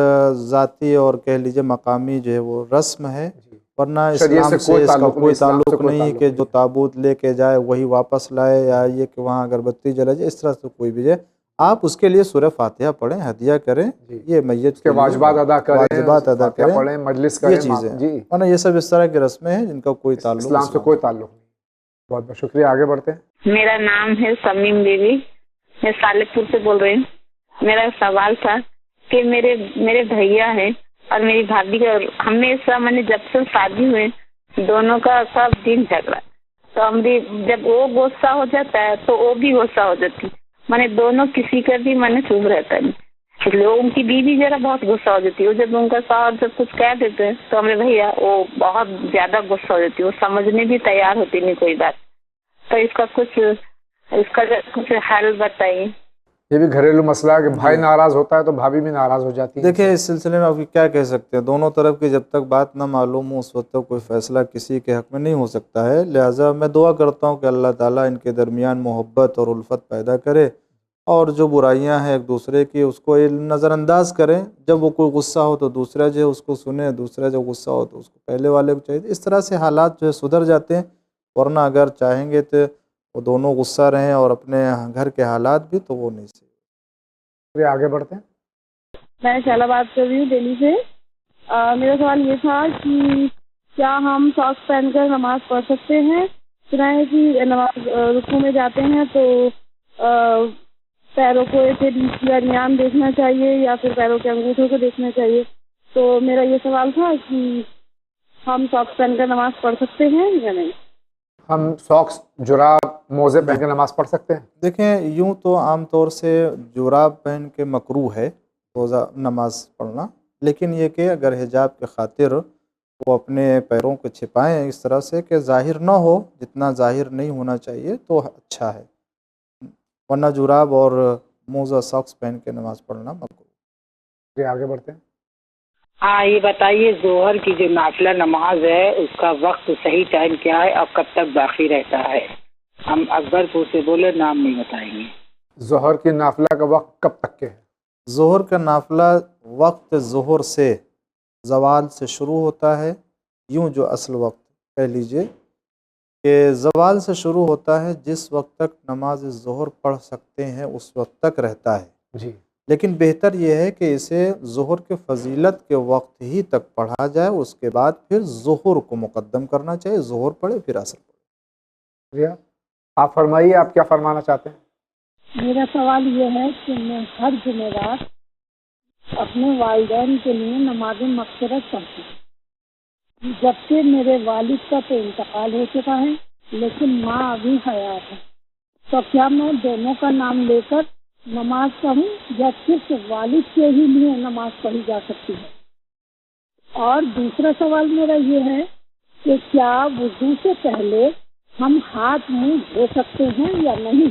S2: ذاتی اور کہہ لیجیے مقامی جو ہے وہ رسم ہے،
S1: جی.
S2: ورنہ
S1: شریعت
S2: اسلام
S1: سے
S2: سے اس کا
S1: تعلق
S2: کوئی
S1: اسلام سے
S2: تعلق
S1: کوئی
S2: نہیں
S1: تعلق
S2: کہ
S1: نہیں.
S2: جو تابوت لے کے جائے وہی واپس لائے، یا یہ کہ وہاں اگربتی جلائے جائے، اس طرح سے کوئی بھی جائے. آپ اس کے لیے سورہ فاتحہ پڑھیں، ہدیہ کریں،
S1: جی.
S2: یہ میت
S1: اس کے واجبات ادا کریں،
S2: واجبات ادا
S1: فاتحہ
S2: کریں،
S1: پڑھیں، مجلس
S2: یہ
S1: کریں.
S2: چیزیں.
S1: جی
S2: ورنہ یہ سب اس طرح کی رسمیں ہیں جن کا کوئی تعلق
S1: اسلام سے کوئی تعلق نہیں. بہت بہت شکریہ. آگے بڑھتے ہیں.
S4: میرا نام ہے سمیم بیوی، میں سالک پور سے بول رہی ہوں. میرا سوال تھا کہ میرے بھیا ہیں اور میری بھابھی کا ہمیشہ میں نے جب سے شادی ہوئے دونوں کا سب دن جھگڑا. تو ہم بھی جب وہ غصہ ہو جاتا ہے تو وہ بھی غصہ ہو جاتی. میں نے دونوں کسی کا بھی میں نے چپ رہتا نہیں. ان کی بیوی ذرا بہت غصہ ہو جاتی ہے. وہ جب ان کا شوہر جب کچھ کہہ دیتے ہیں تو ہمارے بھیا وہ بہت زیادہ غصہ ہو جاتی ہے، وہ سمجھنے بھی تیار ہوتی نہیں کوئی بات. تو اس کا کچھ حل بتائیے.
S1: یہ بھی گھریلو مسئلہ ہے کہ بھائی ناراض ہوتا ہے تو بھابھی بھی ناراض ہو جاتی ہے.
S2: دیکھیں اس سلسلے میں آپ کیا کہہ سکتے ہیں، دونوں طرف کی جب تک بات نہ معلوم ہو اس وقت تک کوئی فیصلہ کسی کے حق میں نہیں ہو سکتا ہے. لہٰذا میں دعا کرتا ہوں کہ اللہ تعالیٰ ان کے درمیان محبت اور الفت پیدا کرے، اور جو برائیاں ہیں ایک دوسرے کی اس کو نظر انداز کریں. جب وہ کوئی غصہ ہو تو دوسرا جو ہے اس کو سنے، دوسرا جب غصہ ہو تو اس کو پہلے والے کو چاہیے. اس طرح سے حالات جو ہے سدھر جاتے ہیں. ورنہ اگر چاہیں گے تو وہ دونوں غصہ رہیں اور اپنے گھر کے حالات بھی، تو وہ نہیں صحیح.
S1: آگے بڑھتے ہیں.
S8: میں شالا بات کر رہی ہوں دہلی سے. میرا سوال یہ تھا کہ کیا ہم ساکس پہن کر نماز پڑھ سکتے ہیں؟ سنا ہے کہ نماز رکوع میں جاتے ہیں تو پیروں کو ایسے بیچ کے درمیان دیکھنا چاہیے یا پھر پیروں کے انگوٹھوں کو دیکھنا چاہیے. تو میرا یہ سوال تھا کہ ہم ساکس پہن کر نماز پڑھ سکتے ہیں یا نہیں؟
S1: ہم ساکس، جراب، موزے پہن کے نماز پڑھ سکتے ہیں؟
S2: دیکھیں یوں تو عام طور سے جراب پہن کے مکروہ ہے روزہ نماز پڑھنا، لیکن یہ کہ اگر حجاب کے خاطر وہ اپنے پیروں کو چھپائیں اس طرح سے کہ ظاہر نہ ہو، جتنا ظاہر نہیں ہونا چاہیے تو اچھا ہے. ورنہ جراب اور موزہ ساکس پہن کے نماز پڑھنا مکروہ.
S1: آگے بڑھتے ہیں.
S9: ہاں یہ بتائیے ظہر کی جو نافلہ نماز ہے اس کا وقت صحیح ٹائم کیا ہے اور کب تک باقی رہتا ہے؟ ہم اکبر پور سے بولے، نام نہیں بتائیں گے.
S1: ظہر کی نافلہ کا وقت کب تک کے ہے؟
S2: ظہر کا نافلہ وقت ظہر سے زوال سے شروع ہوتا ہے. یوں جو اصل وقت کہہ لیجئے کہ زوال سے شروع ہوتا ہے، جس وقت تک نماز ظہر پڑھ سکتے ہیں اس وقت تک رہتا ہے.
S1: جی.
S2: لیکن بہتر یہ ہے کہ اسے ظہر کے فضیلت کے وقت ہی تک پڑھا جائے، اس کے بعد پھر ظہر کو مقدم کرنا چاہیے. ظہر پڑھے پھر عصر پڑھے.
S1: آپ فرمائیے، آپ کیا فرمانا چاہتے ہیں؟
S8: میرا سوال یہ ہے کہ میں ہر جمعرات اپنے والدین کے لیے نماز مغفرت پڑھتی ہوں، جبکہ میرے والد کا تو انتقال ہو چکا ہے لیکن ماں ابھی حیات ہے. تو کیا میں دونوں کا نام لے کر نماز پڑھوں یا صرف والد کے ہی لیے نماز پڑھی جا سکتی ہے؟ اور دوسرا سوال میرا یہ ہے کہ کیا وضو سے پہلے ہم ہاتھ منہ دھو سکتے ہیں یا نہیں؟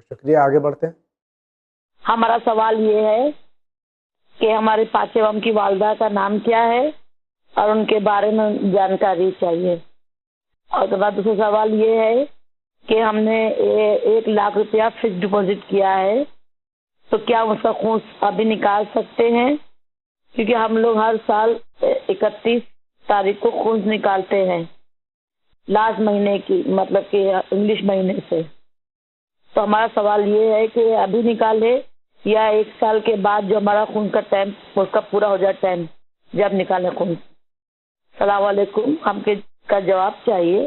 S1: شکریہ, آگے بڑھتے ہیں.
S10: ہمارا سوال یہ ہے کہ ہمارے پانچم کی والدہ کا نام کیا ہے اور ان کے بارے میں جانکاری چاہیے. اور دوسرا سوال یہ ہے کہ ہم نے 1 لاکھ روپیہ فکس ڈپازٹ کیا ہے, تو کیا اس کا خون ابھی نکال سکتے ہیں؟ کیونکہ ہم لوگ ہر سال 31 تاریخ کو خون نکالتے ہیں لاسٹ مہینے کی, مطلب کہ انگلش مہینے سے. تو ہمارا سوال یہ ہے کہ ابھی نکالے یا 1 سال کے بعد جو ہمارا خون کا ٹائم اس کا پورا ہو جائے ٹائم جب نکالے خون. السلام علیکم, ہم کا جواب چاہیے.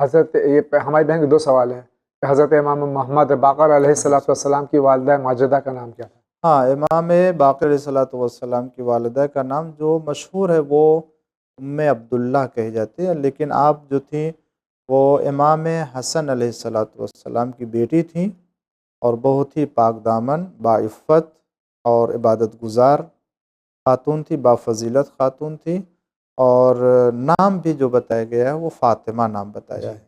S1: حضرت یہ ہماری بہن کے 2 سوال ہیں. حضرت امام محمد باقر علیہ السلام کی والدہ ماجدہ کا نام کیا تھا؟
S2: ہاں, امام باقر علیہ السلام کی والدہ کا نام جو مشہور ہے وہ ام عبداللہ کہی جاتی ہے, لیکن آپ جو تھیں وہ امام حسن علیہ السلام کی بیٹی تھیں اور بہت ہی پاک دامن, باعفت اور عبادت گزار خاتون تھی, بافضیلت خاتون تھی. اور نام بھی جو بتایا گیا ہے وہ فاطمہ نام بتایا ہے.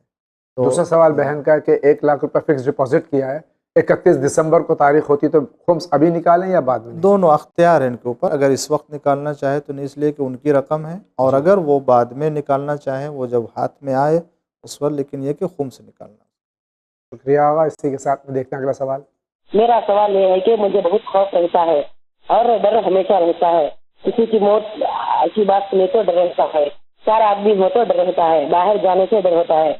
S1: دوسرا سوال بہن کا ہے کہ 1 لاکھ روپے فکس ڈپازٹ کیا ہے, 31 دسمبر کو تاریخ ہوتی تو خمس ابھی نکالیں یا بعد میں؟
S2: دونوں اختیار ہیں ان کے اوپر. اگر اس وقت نکالنا چاہے تو نہیں, اس لیے کہ ان کی رقم ہے, اور اگر وہ بعد میں نکالنا چاہیں وہ جب ہاتھ میں آئے اس وقت, لیکن یہ کہ خمس نکالنا.
S1: شکریہ آغا. اسی کے ساتھ میں دیکھتے ہیں اگلا سوال.
S4: میرا سوال یہ ہے کہ مجھے بہت خوف رہتا ہے اور ڈر ہمیشہ رہتا ہے. کسی کی موت کی بات سنے تو ڈر رہتا ہے, 4 آدمی ہو تو ڈر رہتا ہے, باہر جانے سے ڈر ہوتا ہے.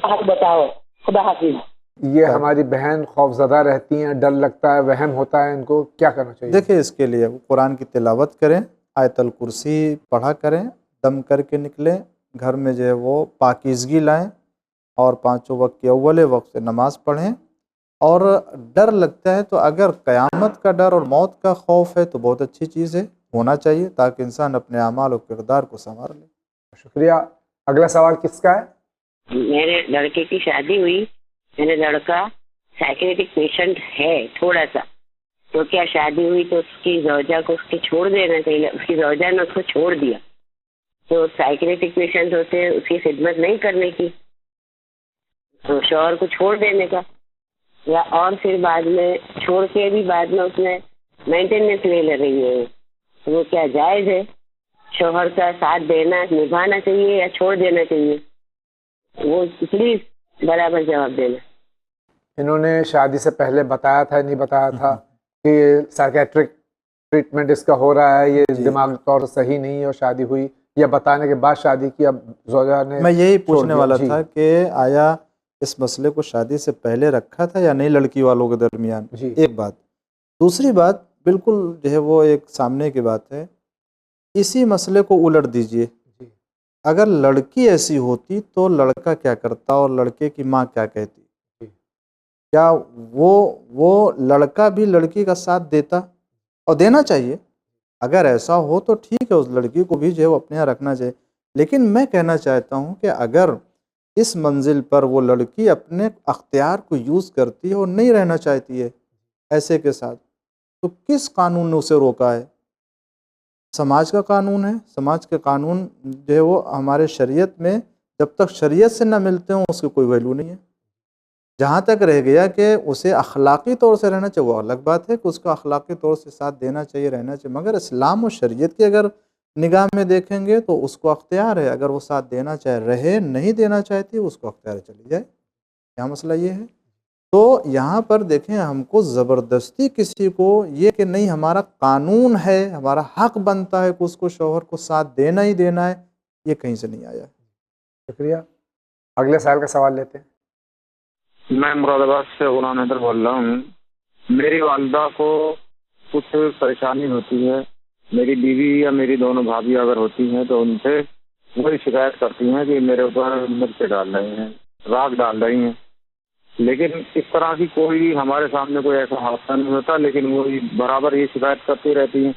S4: حق بتاؤ. خدا حافظ.
S1: یہ ہماری بہن خوف زدہ رہتی ہیں, ڈر لگتا ہے, وہم ہوتا ہے, ان کو کیا کرنا چاہیے؟
S2: دیکھیں, اس کے لیے قرآن کی تلاوت کریں, آیت الکرسی پڑھا کریں, دم کر کے نکلیں, گھر میں جو ہے وہ پاکیزگی لائیں اور 5 وقت کے اول وقت سے نماز پڑھیں. اور ڈر لگتا ہے تو اگر قیامت کا ڈر اور موت کا خوف ہے تو بہت اچھی چیز ہے, ہونا چاہیے تاکہ انسان اپنے اعمال و کردار کو سنوار لے.
S1: شکریہ. اگلا سوال کس کا ہے؟
S11: میرے لڑکے کی شادی ہوئی, میرے لڑکا سائیکیٹرک پیشنٹ ہے تھوڑا سا, تو کیا شادی ہوئی تو اس کی زوجہ کو اس کے چھوڑ دینا چاہیے؟ اس کی زوجہ نے اس کو چھوڑ دیا, تو سائیکیٹرک پیشنٹ ہوتے ہیں اس کی خدمت نہیں کرنے کی, تو شوہر کو چھوڑ دینے کا, یا اور پھر بعد میں چھوڑ کے بھی بعد میں اس میں مینٹیننس لے لے رہی ہے, تو وہ کیا جائز ہے؟ شوہر کا ساتھ دینا نبھانا چاہیے یا چھوڑ دینا چاہیے؟ وہ پلیز برابر جواب دینا.
S1: انہوں نے شادی سے پہلے بتایا تھا نہیں بتایا تھا کہ سائیکیٹرک ٹریٹمنٹ اس کا ہو رہا ہے, یہ دماغی طور سے صحیح نہیں ہے, اور شادی ہوئی, یا بتانے کے بعد شادی کی اب زوجہ نے؟
S2: میں یہی پوچھنے والا تھا کہ آیا اس مسئلے کو شادی سے پہلے رکھا تھا یا نہیں لڑکی والوں کے درمیان؟ ایک بات. دوسری بات بالکل جو ہے وہ ایک سامنے کی بات ہے, اسی مسئلے کو الٹ دیجئے. اگر لڑکی ایسی ہوتی تو لڑکا کیا کرتا اور لڑکے کی ماں کیا کہتی؟ کیا وہ لڑکا بھی لڑکی کا ساتھ دیتا؟ اور دینا چاہیے. اگر ایسا ہو تو ٹھیک ہے, اس لڑکی کو بھی جو ہے وہ اپنے یہاں رکھنا چاہیے. لیکن میں کہنا چاہتا ہوں کہ اگر اس منزل پر وہ لڑکی اپنے اختیار کو یوز کرتی ہے اور نہیں رہنا چاہتی ہے ایسے کے ساتھ, تو کس قانون نے اسے روکا ہے؟ سماج کا قانون ہے. سماج کے قانون جو ہے وہ ہمارے شریعت میں جب تک شریعت سے نہ ملتے ہوں اس کی کوئی ویلیو نہیں ہے. جہاں تک رہ گیا کہ اسے اخلاقی طور سے رہنا چاہیے, وہ الگ بات ہے کہ اس کو اخلاقی طور سے ساتھ دینا چاہیے, رہنا چاہیے, مگر اسلام و شریعت کی اگر نگاہ میں دیکھیں گے تو اس کو اختیار ہے, اگر وہ ساتھ دینا چاہے رہے, نہیں دینا چاہتی اس کو اختیار چلی جائے. یہاں مسئلہ یہ ہے. تو یہاں پر دیکھیں, ہم کو زبردستی کسی کو یہ کہ نہیں ہمارا قانون ہے, ہمارا حق بنتا ہے کہ اس کو شوہر کو ساتھ دینا ہی دینا ہے, یہ کہیں سے نہیں آیا.
S1: شکریہ. اگلے سال کا سوال لیتے ہیں.
S12: میں مراد آباد سے غلام حیدر بول رہا ہوں. میری والدہ کو کچھ پریشانی ہوتی ہے, میری بیوی یا میری دونوں بھابھی اگر ہوتی ہیں تو ان سے وہی شکایت کرتی ہیں کہ میرے اوپر مرچیں ڈال رہے ہیں, راکھ ڈال رہی ہیں, لیکن اس طرح کی کوئی ہمارے سامنے کوئی ایسا حادثہ نہیں ہوتا, لیکن وہ برابر یہ شکایت کرتی رہتی ہیں.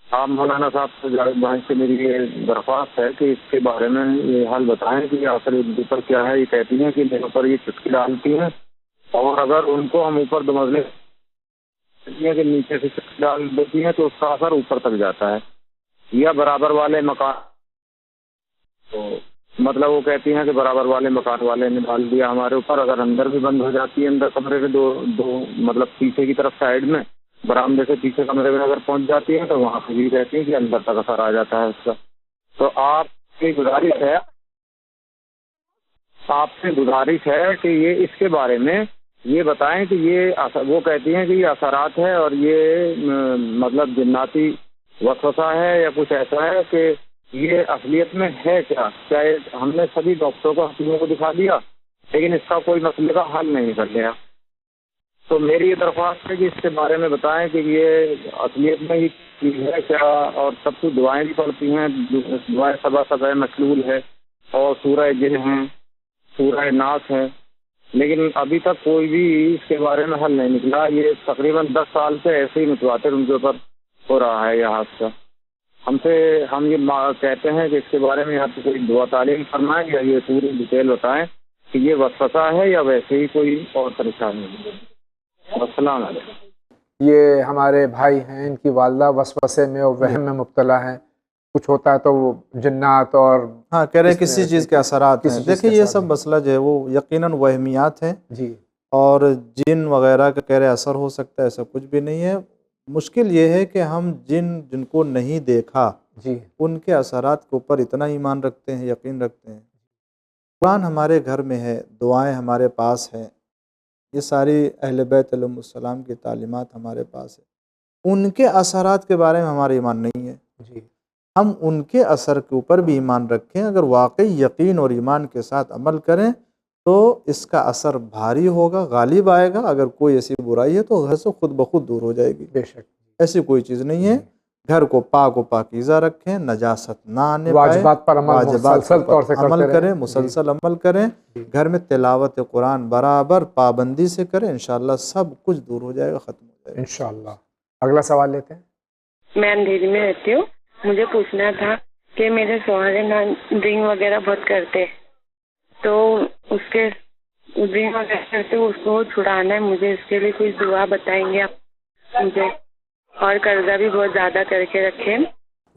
S12: آپ مولانا صاحب سے جاوید بھائی سے میری یہ درخواست ہے کہ اس کے بارے میں یہ حل بتائیں کہ آخر ان کے اوپر کیا ہے. یہ کہتی ہیں کہ میرے اوپر یہ چٹکی ڈالتی ہیں, اور اگر ان کو ہم اوپر 2 منزلے کہ نیچے سے چٹکی ڈال دیتی ہیں تو اس کا اثر اوپر تک جاتا ہے, یا برابر والے مکان. تو مطلب وہ کہتی ہیں کہ برابر والے مکان والے نے ڈال دیا ہمارے اوپر، اگر اندر بھی بند ہو جاتی ہے، اندر کمرے کے دو مطلب پیچھے کی طرف سائڈ میں برآمدے سے پیچھے کمرے میں اگر پہنچ جاتی ہے تو وہاں پہ بھی کہتی ہیں کہ اندر تک اثر آ جاتا ہے اس کا. تو آپ سے گزارش ہے کہ یہ اس کے بارے میں یہ بتائیں کہ یہ وہ کہتی ہیں کہ یہ اثرات ہے اور یہ مطلب جناتی وسوسہ ہے یا کچھ ایسا ہے کہ یہ اصلیت میں ہے کیا ہم نے سبھی ڈاکٹروں کو حکیموں کو دکھا دیا لیکن اس کا کوئی مسئلے کا حل نہیں کر لیا. تو میری یہ درخواست ہے کہ اس کے بارے میں بتائیں کہ یہ اصلیت میں یہ چیز ہے کیا. اور سب کچھ دعائیں بھی پڑھتی ہیں، دعائیں سبا مشلول ہے اور سورہ جن ہے، سورہ ناس ہے، لیکن ابھی تک کوئی بھی اس کے بارے میں حل نہیں نکلا. یہ تقریباً 10 سال سے ایسے ہی متواتر ان کے اوپر ہو رہا ہے یہ حادثہ. ہم یہ کہتے ہیں کہ اس کے بارے میں آپ کوئی دعا تعلیم فرمائیں یا یہ پوری ڈیٹیل بتائیں کہ یہ وسوسہ ہے یا ویسے ہی کوئی اور پریشانی ہے. السلام علیکم.
S1: یہ ہمارے بھائی ہیں، ان کی والدہ وسوسے میں اور وہم میں مبتلا ہیں. کچھ ہوتا ہے تو وہ جنات اور
S2: کہہ رہے کسی چیز کے اثرات ہیں. دیکھیں یہ سب مسئلہ جو ہے وہ یقیناً وہمیات ہیں
S1: جی،
S2: اور جن وغیرہ کا کہہ رہے اثر ہو سکتا ہے، ایسا کچھ بھی نہیں ہے. مشکل یہ ہے کہ ہم جن کو نہیں دیکھا
S1: جی
S2: ان کے اثرات کے اوپر اتنا ایمان رکھتے ہیں، یقین رکھتے ہیں. قرآن ہمارے گھر میں ہے، دعائیں ہمارے پاس ہیں، یہ ساری اہل بیت علیہم السلام کی تعلیمات ہمارے پاس ہے. ان کے اثرات کے بارے میں ہمارا ایمان نہیں ہے.
S1: جی،
S2: ہم ان کے اثر کے اوپر بھی ایمان رکھیں، اگر واقعی یقین اور ایمان کے ساتھ عمل کریں تو اس کا اثر بھاری ہوگا، غالب آئے گا. اگر کوئی ایسی برائی ہے تو گھر سے خود بخود دور ہو جائے گی.
S1: بے شک
S2: ایسی کوئی چیز نہیں ہے. گھر کو پاک و پاکیزہ رکھیں، نجاست نہ آنے پائے،
S1: واجبات پر مسلسل طور سے
S2: عمل کریں، مسلسل عمل کریں. گھر میں تلاوت قرآن برابر پابندی سے کریں، انشاءاللہ سب کچھ دور ہو جائے گا، ختم ہو جائے گا
S1: انشاءاللہ. اگلا سوال لیتے ہیں.
S13: میں اندھیری میں رہتی ہوں. مجھے پوچھنا تھا کہ میرے شوہر ڈرنک وغیرہ بہت کرتے، تو اس کے ڈرنک وغیرہ کرتے اس کو چھڑانا ہے. مجھے اس کے لیے کوئی دعا بتائیں گے آپ مجھے؟ اور قرضہ بھی بہت زیادہ کر کے رکھے.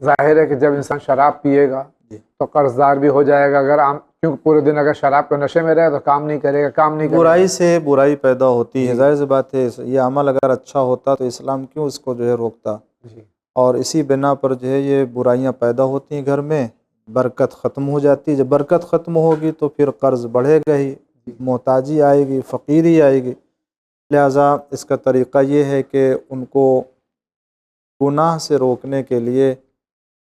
S1: ظاہر ہے کہ جب انسان شراب پیے گا تو قرض دار بھی ہو جائے گا. اگر کیونکہ پورے دن اگر شراب کے نشے میں رہے تو کام نہیں کرے گا.
S2: برائی سے برائی پیدا ہوتی ہے. ظاہر سی بات ہے یہ عمل اگر اچھا ہوتا تو اسلام کیوں اس کو جو ہے روکتا. اور اسی بنا پر جو ہے یہ برائیاں پیدا ہوتی ہیں گھر میں، برکت ختم ہو جاتی ہے. جب برکت ختم ہوگی تو پھر قرض بڑھے گا ہی، محتاجی آئے گی، فقیری آئے گی. لہٰذا اس کا طریقہ یہ ہے کہ ان کو گناہ سے روکنے کے لیے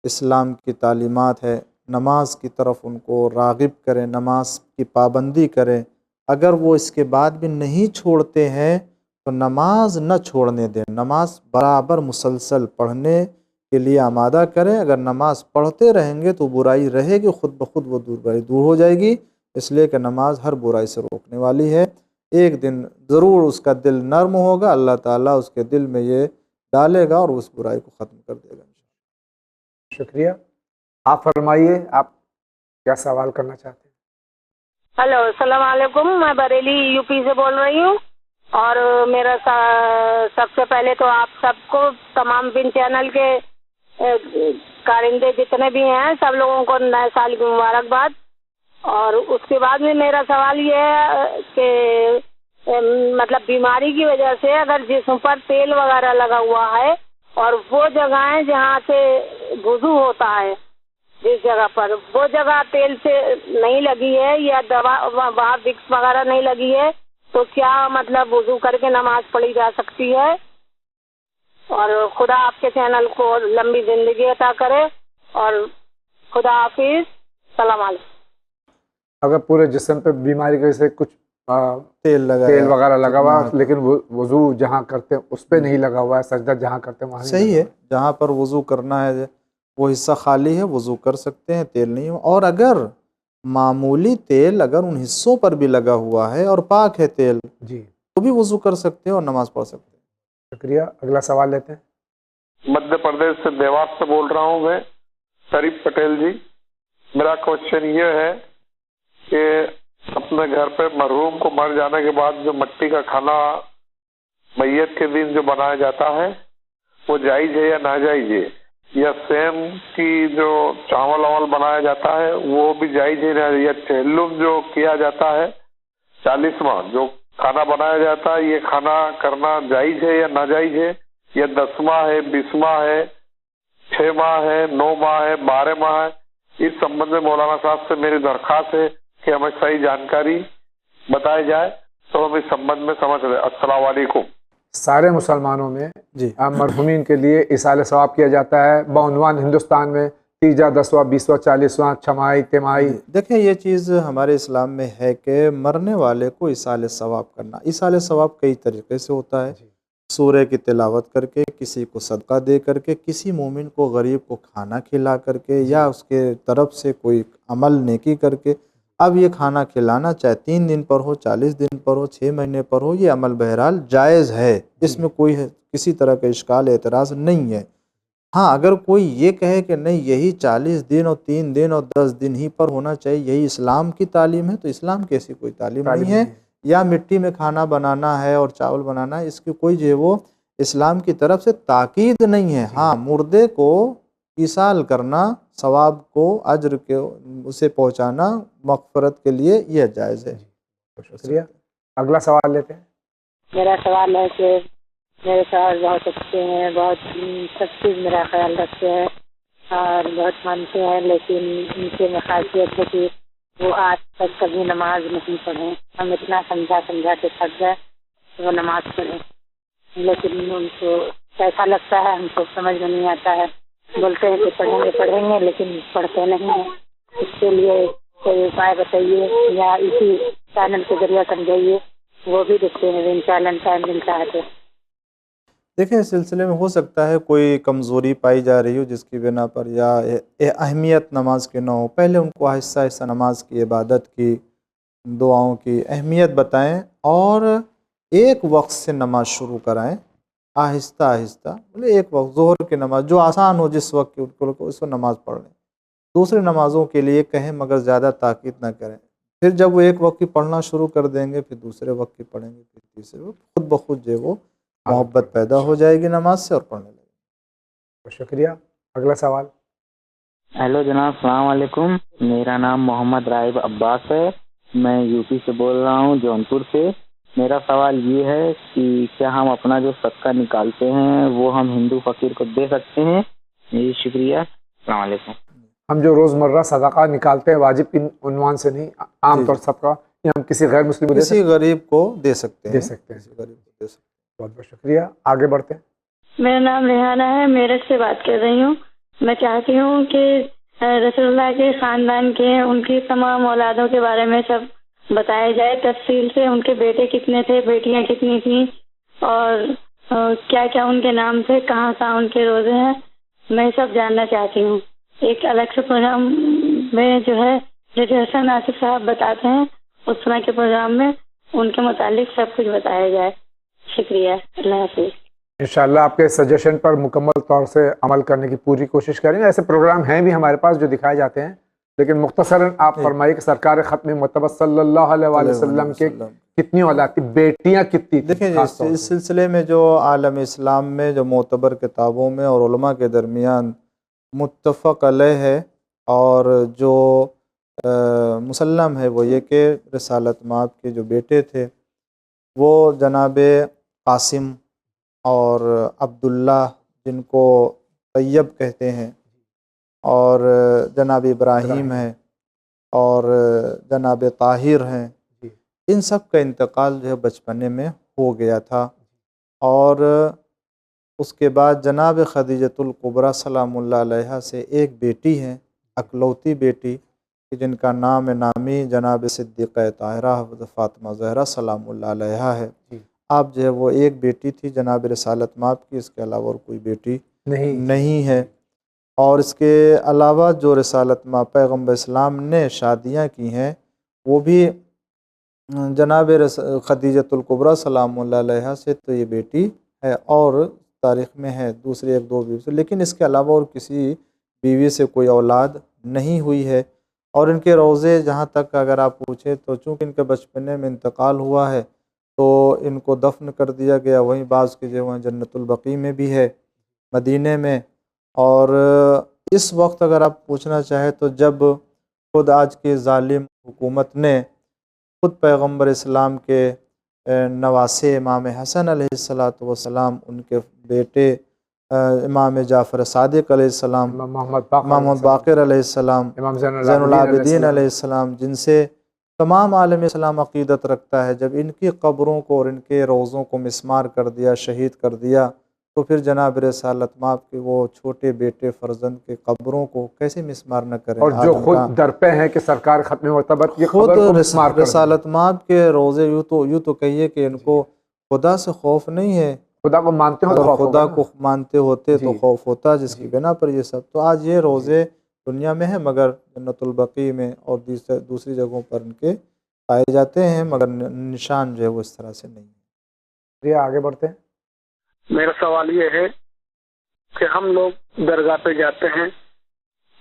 S2: اسلام کی تعلیمات ہے، نماز کی طرف ان کو راغب کریں، نماز کی پابندی کریں. اگر وہ اس کے بعد بھی نہیں چھوڑتے ہیں تو نماز نہ چھوڑنے دیں، نماز برابر مسلسل پڑھنے کے لیے آمادہ کریں. اگر نماز پڑھتے رہیں گے تو برائی رہے گی، خود بخود وہ دور ہو جائے گی. اس لیے کہ نماز ہر برائی سے روکنے والی ہے. ایک دن ضرور اس کا دل نرم ہوگا، اللہ تعالیٰ اس کے دل میں یہ ڈالے گا اور اس برائی کو ختم کر دے گا.
S1: شکریہ. آپ فرمائیے، آپ کیا سوال کرنا چاہتے ہیں؟
S5: ہلو، السلام علیکم. میں بریلی یو پی سے بول رہی ہوں. اور میرا سب سے پہلے تو آپ سب کو، تمام بن چینل کے کارندے جتنے بھی ہیں، سب لوگوں کو نئے سال کی مبارکباد. اور اس کے بعد میں میرا سوال یہ ہے کہ مطلب بیماری کی وجہ سے اگر جسم پر تیل وغیرہ لگا ہوا ہے اور وہ جگہیں جہاں سے وضو ہوتا ہے، جس جگہ پر وہ جگہ تیل سے نہیں لگی ہے یا دوا وہاں وکس وغیرہ نہیں لگی ہے، تو کیا مطلب وضو کر کے نماز پڑھی جا سکتی ہے؟ اور خدا آپ کے چینل کو لمبی زندگی عطا کرے. اور خدا حافظ. السلام علیکم.
S1: اگر پورے جسم پہ بیماری کی وجہ سے کچھ تیل وغیرہ لگا ہوا لیکن وضو جہاں کرتے ہیں اس پہ نہیں لگا ہوا ہے، سجدہ جہاں کرتے ہیں وہاں
S2: صحیح ہے، جہاں پر وضو کرنا ہے وہ حصہ خالی ہے، وضو کر سکتے ہیں، تیل نہیں. اور اگر معمولی تیل اگر ان حصوں پر بھی لگا ہوا ہے اور پاک ہے تیل،
S1: جی،
S2: تو بھی وضو کر سکتے ہیں اور نماز پڑھ سکتے ہیں.
S1: شکریہ. اگلا سوال لیتے ہیں.
S14: مدھیہ پردیش سے دیواس سے بول رہا ہوں میں، شریف پٹیل جی. میرا کوشچن یہ ہے کہ اپنے گھر پہ مرحوم کو مر جانے کے بعد جو مٹی کا کھانا میت کے دن جو بنایا جاتا ہے وہ جائز ہے یا ناجائز ہے؟ یا سیم کی جو چاول واول بنایا جاتا ہے وہ بھی جائز ہے، یا تہلم جو کیا جاتا ہے 40واں جو کھانا بنایا جاتا ہے، یہ کھانا کرنا جائز ہے یا ناجائز ہے، یا 10واں ہے، 20واں ہے، 6 ماہ ہے، 9 ماہ ہے، 12 ماہ ہے؟ اس سمبند میں مولانا صاحب سے میری درخواست ہے کہ ہمیں صحیح جانکاری بتائی جائے تو ہم اس سمبند میں سمجھ رہے۔ السلام علیکم۔
S1: سارے مسلمانوں میں مرحومین کے لیے ایصال ثواب کیا جاتا ہے بعنوان ہندوستان میں تیجا، 10واں، 20واں، 40واں، چھمائی، تمائی۔
S2: دیکھیں یہ چیز ہمارے اسلام میں ہے کہ مرنے والے کو ایصال ثواب کرنا۔ ایصال ثواب کئی طریقے سے ہوتا ہے، سورہ کی تلاوت کر کے، کسی کو صدقہ دے کر کے، کسی مومن کو غریب کو کھانا کھلا کر کے، یا اس کے طرف سے کوئی عمل نیکی کر کے۔ اب یہ کھانا کھلانا چاہے 3 دن پر ہو، 40 دن پر ہو، 6 مہینے پر ہو، یہ عمل بہرحال جائز ہے، اس میں کوئی کسی طرح کا اشکال اعتراض نہیں ہے۔ ہاں اگر کوئی یہ کہے کہ نہیں یہی 40 دن اور 3 دن اور 10 دن ہی پر ہونا چاہیے، یہی اسلام کی تعلیم ہے، تو اسلام کی ایسی کوئی تعلیم نہیں ہے۔ یا مٹی میں کھانا بنانا ہے اور چاول بنانا ہے، اس کی کوئی جو ہے وہ اسلام کی طرف سے تاکید نہیں ہے۔ ہاں مردے کو ایصال کرنا، ثواب کو، اجر کے اسے پہنچانا مغفرت کے لیے یہ جائز ہے۔
S1: شکریہ۔ اگلا سوال لیتے ہیں۔
S4: میرا سوال ہے کہ میرے شوہر بہت اچھے ہیں، بہت سب چیز میرا خیال رکھتے ہیں اور بہت مانتے ہیں، لیکن ان سے میں خاصیت ہے کہ وہ آج تک کبھی نماز نہیں پڑھے۔ ہم اتنا سمجھا کے تھک گئے کہ وہ نماز پڑھے، لیکن ان کو کیسا لگتا ہے ہم کو سمجھ میں نہیں آتا ہے۔ بولتے ہیں کہ پڑھیں گے لیکن پڑھتے نہیں ہیں۔ اس کے لیے کوئی اپائے بتائیے یا اسی چینل کے ذریعہ سمجھائیے، وہ بھی دیکھتے ہیں انشاءاللہ ٹائم ملتا ہے تو۔
S2: دیکھیں اس سلسلے میں ہو سکتا ہے کوئی کمزوری پائی جا رہی ہو جس کی بنا پر، یا اہمیت نماز کی نہ ہو۔ پہلے ان کو آہستہ آہستہ نماز کی، عبادت کی، دعاؤں کی اہمیت بتائیں اور ایک وقت سے نماز شروع کرائیں، آہستہ آہستہ۔ بولے ایک وقت ظہر کی نماز جو آسان ہو، جس وقت کی اس کو نماز پڑھ لیں۔ دوسری نمازوں کے لیے کہیں مگر زیادہ تاکید نہ کریں۔ پھر جب وہ ایک وقت کی پڑھنا شروع کر دیں گے، پھر دوسرے وقت کی پڑھیں گے، پھر تیسرے وقت، خود بخود جو وہ محبت پیدا ہو جائے گی نماز سے اور پڑھنے لگے۔
S1: شکریہ۔ اگلا سوال۔
S6: ہیلو جناب، السلام علیکم۔ میرا نام محمد رائب عباس ہے، میں یو پی سے بول رہا ہوں، جونپور سے۔ میرا سوال یہ ہے کہ کیا ہم اپنا جو صدقہ نکالتے ہیں وہ ہم ہندو فقیر کو دے سکتے ہیں؟ جی شکریہ، السلام علیکم۔
S1: ہم جو روزمرہ صدقہ نکالتے ہیں واجب کی عنوان سے نہیں، عام طور صدقہ، یا ہم کسی غیر مسلم کو دے سکتے ہیں؟
S2: کسی غریب کو دے سکتے ہیں،
S1: دے سکتے ہیں۔
S2: کسی غریب کو دے سکتے ہیں۔
S1: بہت بہت شکریہ۔ آگے بڑھتے ہیں۔
S5: میرا نام ریحانہ ہے، میرٹھ سے بات کر رہی ہوں۔ میں چاہتی ہوں کہ رسول اللہ کے خاندان کے، ان کی تمام اولادوں کے بارے میں سب بتایا جائے تفصیل سے۔ ان کے بیٹے کتنے تھے، بیٹیاں کتنی تھیں، اور کیا کیا ان کے نام تھے، کہاں کہاں ان کے روزے ہیں، میں سب جاننا چاہتی ہوں۔ ایک الگ سے پروگرام میں جو ہے جیسے حسن آصف صاحب بتاتے ہیں، اس طرح کے پروگرام میں ان کے متعلق سب کچھ بتایا جائے۔ شکریہ، اللہ حافظ۔
S1: انشاءاللہ آپ کے سجیشن پر مکمل طور سے عمل کرنے کی پوری کوشش کریں گے۔ ایسے پروگرام ہیں بھی ہمارے پاس جو دکھائے جاتے ہیں، لیکن مختصراً آپ فرمائیے کہ سرکار ختم متبع صلی اللہ علیہ وآلہ وسلم کے کتنی اولاد تھی، بیٹیاں کتنی تھیں؟
S2: دیکھیں اس سلسلے میں جو عالم اسلام میں جو معتبر کتابوں میں اور علماء کے درمیان متفق علیہ ہے اور جو مسلم ہے وہ یہ کہ رسالت مآب کے جو بیٹے تھے وہ جناب قاسم اور عبداللہ، جن کو طیب کہتے ہیں، اور جناب ابراہیم ہیں اور جناب طاہر ہیں، ان سب کا انتقال جو ہے بچپنے میں ہو گیا تھا۔ اور اس کے بعد جناب خدیجۃ الکبریٰ سلام اللہ علیہا سے ایک بیٹی ہیں، اکلوتی بیٹی، جن کا نام نامی جناب صدیقہ طاہرہ فاطمہ زہرا سلام اللہ علیہا ہے۔ آپ جو ہے وہ ایک بیٹی تھی جناب رسالت مآب کی، اس کے علاوہ اور کوئی بیٹی نہیں ہے۔ اور اس کے علاوہ جو رسالت مآب پیغمبر اسلام نے شادیاں کی ہیں وہ بھی جناب خدیجۃ الکبریٰ سلام اللہ علیہا سے تو یہ بیٹی ہے، اور تاریخ میں ہے دوسری ایک دو بیوی سے، لیکن اس کے علاوہ اور کسی بیوی سے کوئی اولاد نہیں ہوئی ہے۔ اور ان کے روضے جہاں تک اگر آپ پوچھیں تو چونکہ ان کے بچپنے میں انتقال ہوا ہے تو ان کو دفن کر دیا گیا، وہیں بعض کے جو وہاں جنت البقیع میں بھی ہے مدینے میں، اور اس وقت اگر آپ پوچھنا چاہیں تو جب خود آج کی ظالم حکومت نے خود پیغمبر اسلام کے نواسے امام حسن علیہ السلام، ان کے بیٹے امام جعفر صادق علیہ السلام، محمد باقر علیہ السلام، زین العابدین علیہ السلام، جن سے تمام عالم اسلام عقیدت رکھتا ہے، جب ان کی قبروں کو اور ان کے روضوں کو مسمار کر دیا، شہید کر دیا، تو پھر جناب رسالت مآب کے وہ چھوٹے بیٹے فرزند کے قبروں کو کیسے مسمار نہ کریں؟
S1: اور جو خود درپے ہیں کہ سرکار ختم مرتبت کی
S2: خود
S1: قبر کو مسمار کر
S2: رسالت مآب کے روزے یوں تو کہیے کہ ان کو خدا سے خوف نہیں ہے،
S1: خدا کو مانتے ہو تو
S2: اگر
S1: خوف
S2: خدا
S1: ہوگا
S2: کو مانتے ہوتے تو خوف ہوتا، جس کی بنا پر یہ سب۔ تو آج یہ روزے دنیا میں ہیں مگر جنت البقیع میں اور دوسری جگہوں پر ان کے پائے جاتے ہیں، مگر نشان جو ہے وہ اس طرح سے نہیں ہے۔
S1: یہ آگے بڑھتے ہیں۔
S3: میرا سوال یہ ہے کہ ہم لوگ درگاہ پہ جاتے ہیں،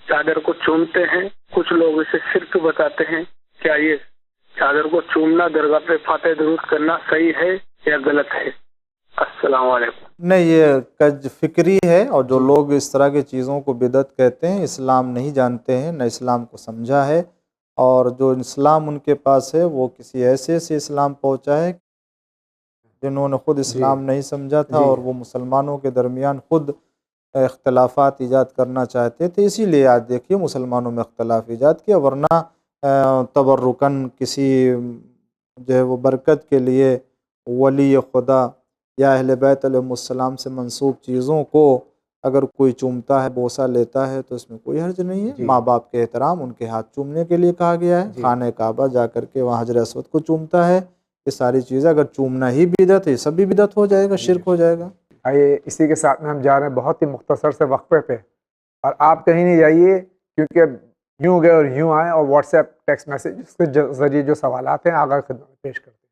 S3: چادر کو چومتے ہیں، کچھ لوگ اسے شرک بتاتے ہیں، کیا یہ چادر کو چومنا، درگاہ پہ فاتح درود کرنا صحیح ہے یا غلط ہے؟ السلام علیکم۔
S2: نہیں، یہ کج فکری ہے، اور جو لوگ اس طرح کی چیزوں کو بدعت کہتے ہیں، اسلام نہیں جانتے ہیں، نہ اسلام کو سمجھا ہے، اور جو اسلام ان کے پاس ہے وہ کسی ایسے سے اسلام پہنچا ہے جنہوں نے خود اسلام نہیں سمجھا تھا، اور وہ مسلمانوں کے درمیان خود اختلافات ایجاد کرنا چاہتے تھے، اسی لیے آج دیکھیے مسلمانوں میں اختلاف ایجاد کیا، ورنہ تبرکن کسی جو ہے وہ برکت کے لیے ولی خدا یا اہل بیت علیہ السلام سے منسوب چیزوں کو اگر کوئی چومتا ہے، بوسہ لیتا ہے، تو اس میں کوئی حرج نہیں ہے۔ ماں باپ کے احترام، ان کے ہاتھ چومنے کے لیے کہا گیا ہے، خانہ کعبہ جا کر کے وہاں حجر اسود کو چومتا ہے، یہ ساری چیزیں اگر چومنا ہی بدعت ہے، سب بھی بدعت ہو جائے گا، شرک ہو جائے گا۔
S1: آئیے اسی کے ساتھ میں ہم جا رہے ہیں بہت ہی مختصر سے وقفے پہ، اور آپ کہیں نہیں جائیے، کیونکہ یوں گئے اور یوں آئے، اور واٹس ایپ ٹیکسٹ میسیج کے ذریعے جو سوالات ہیں آگاہ خدمت پیش کرتے ہیں۔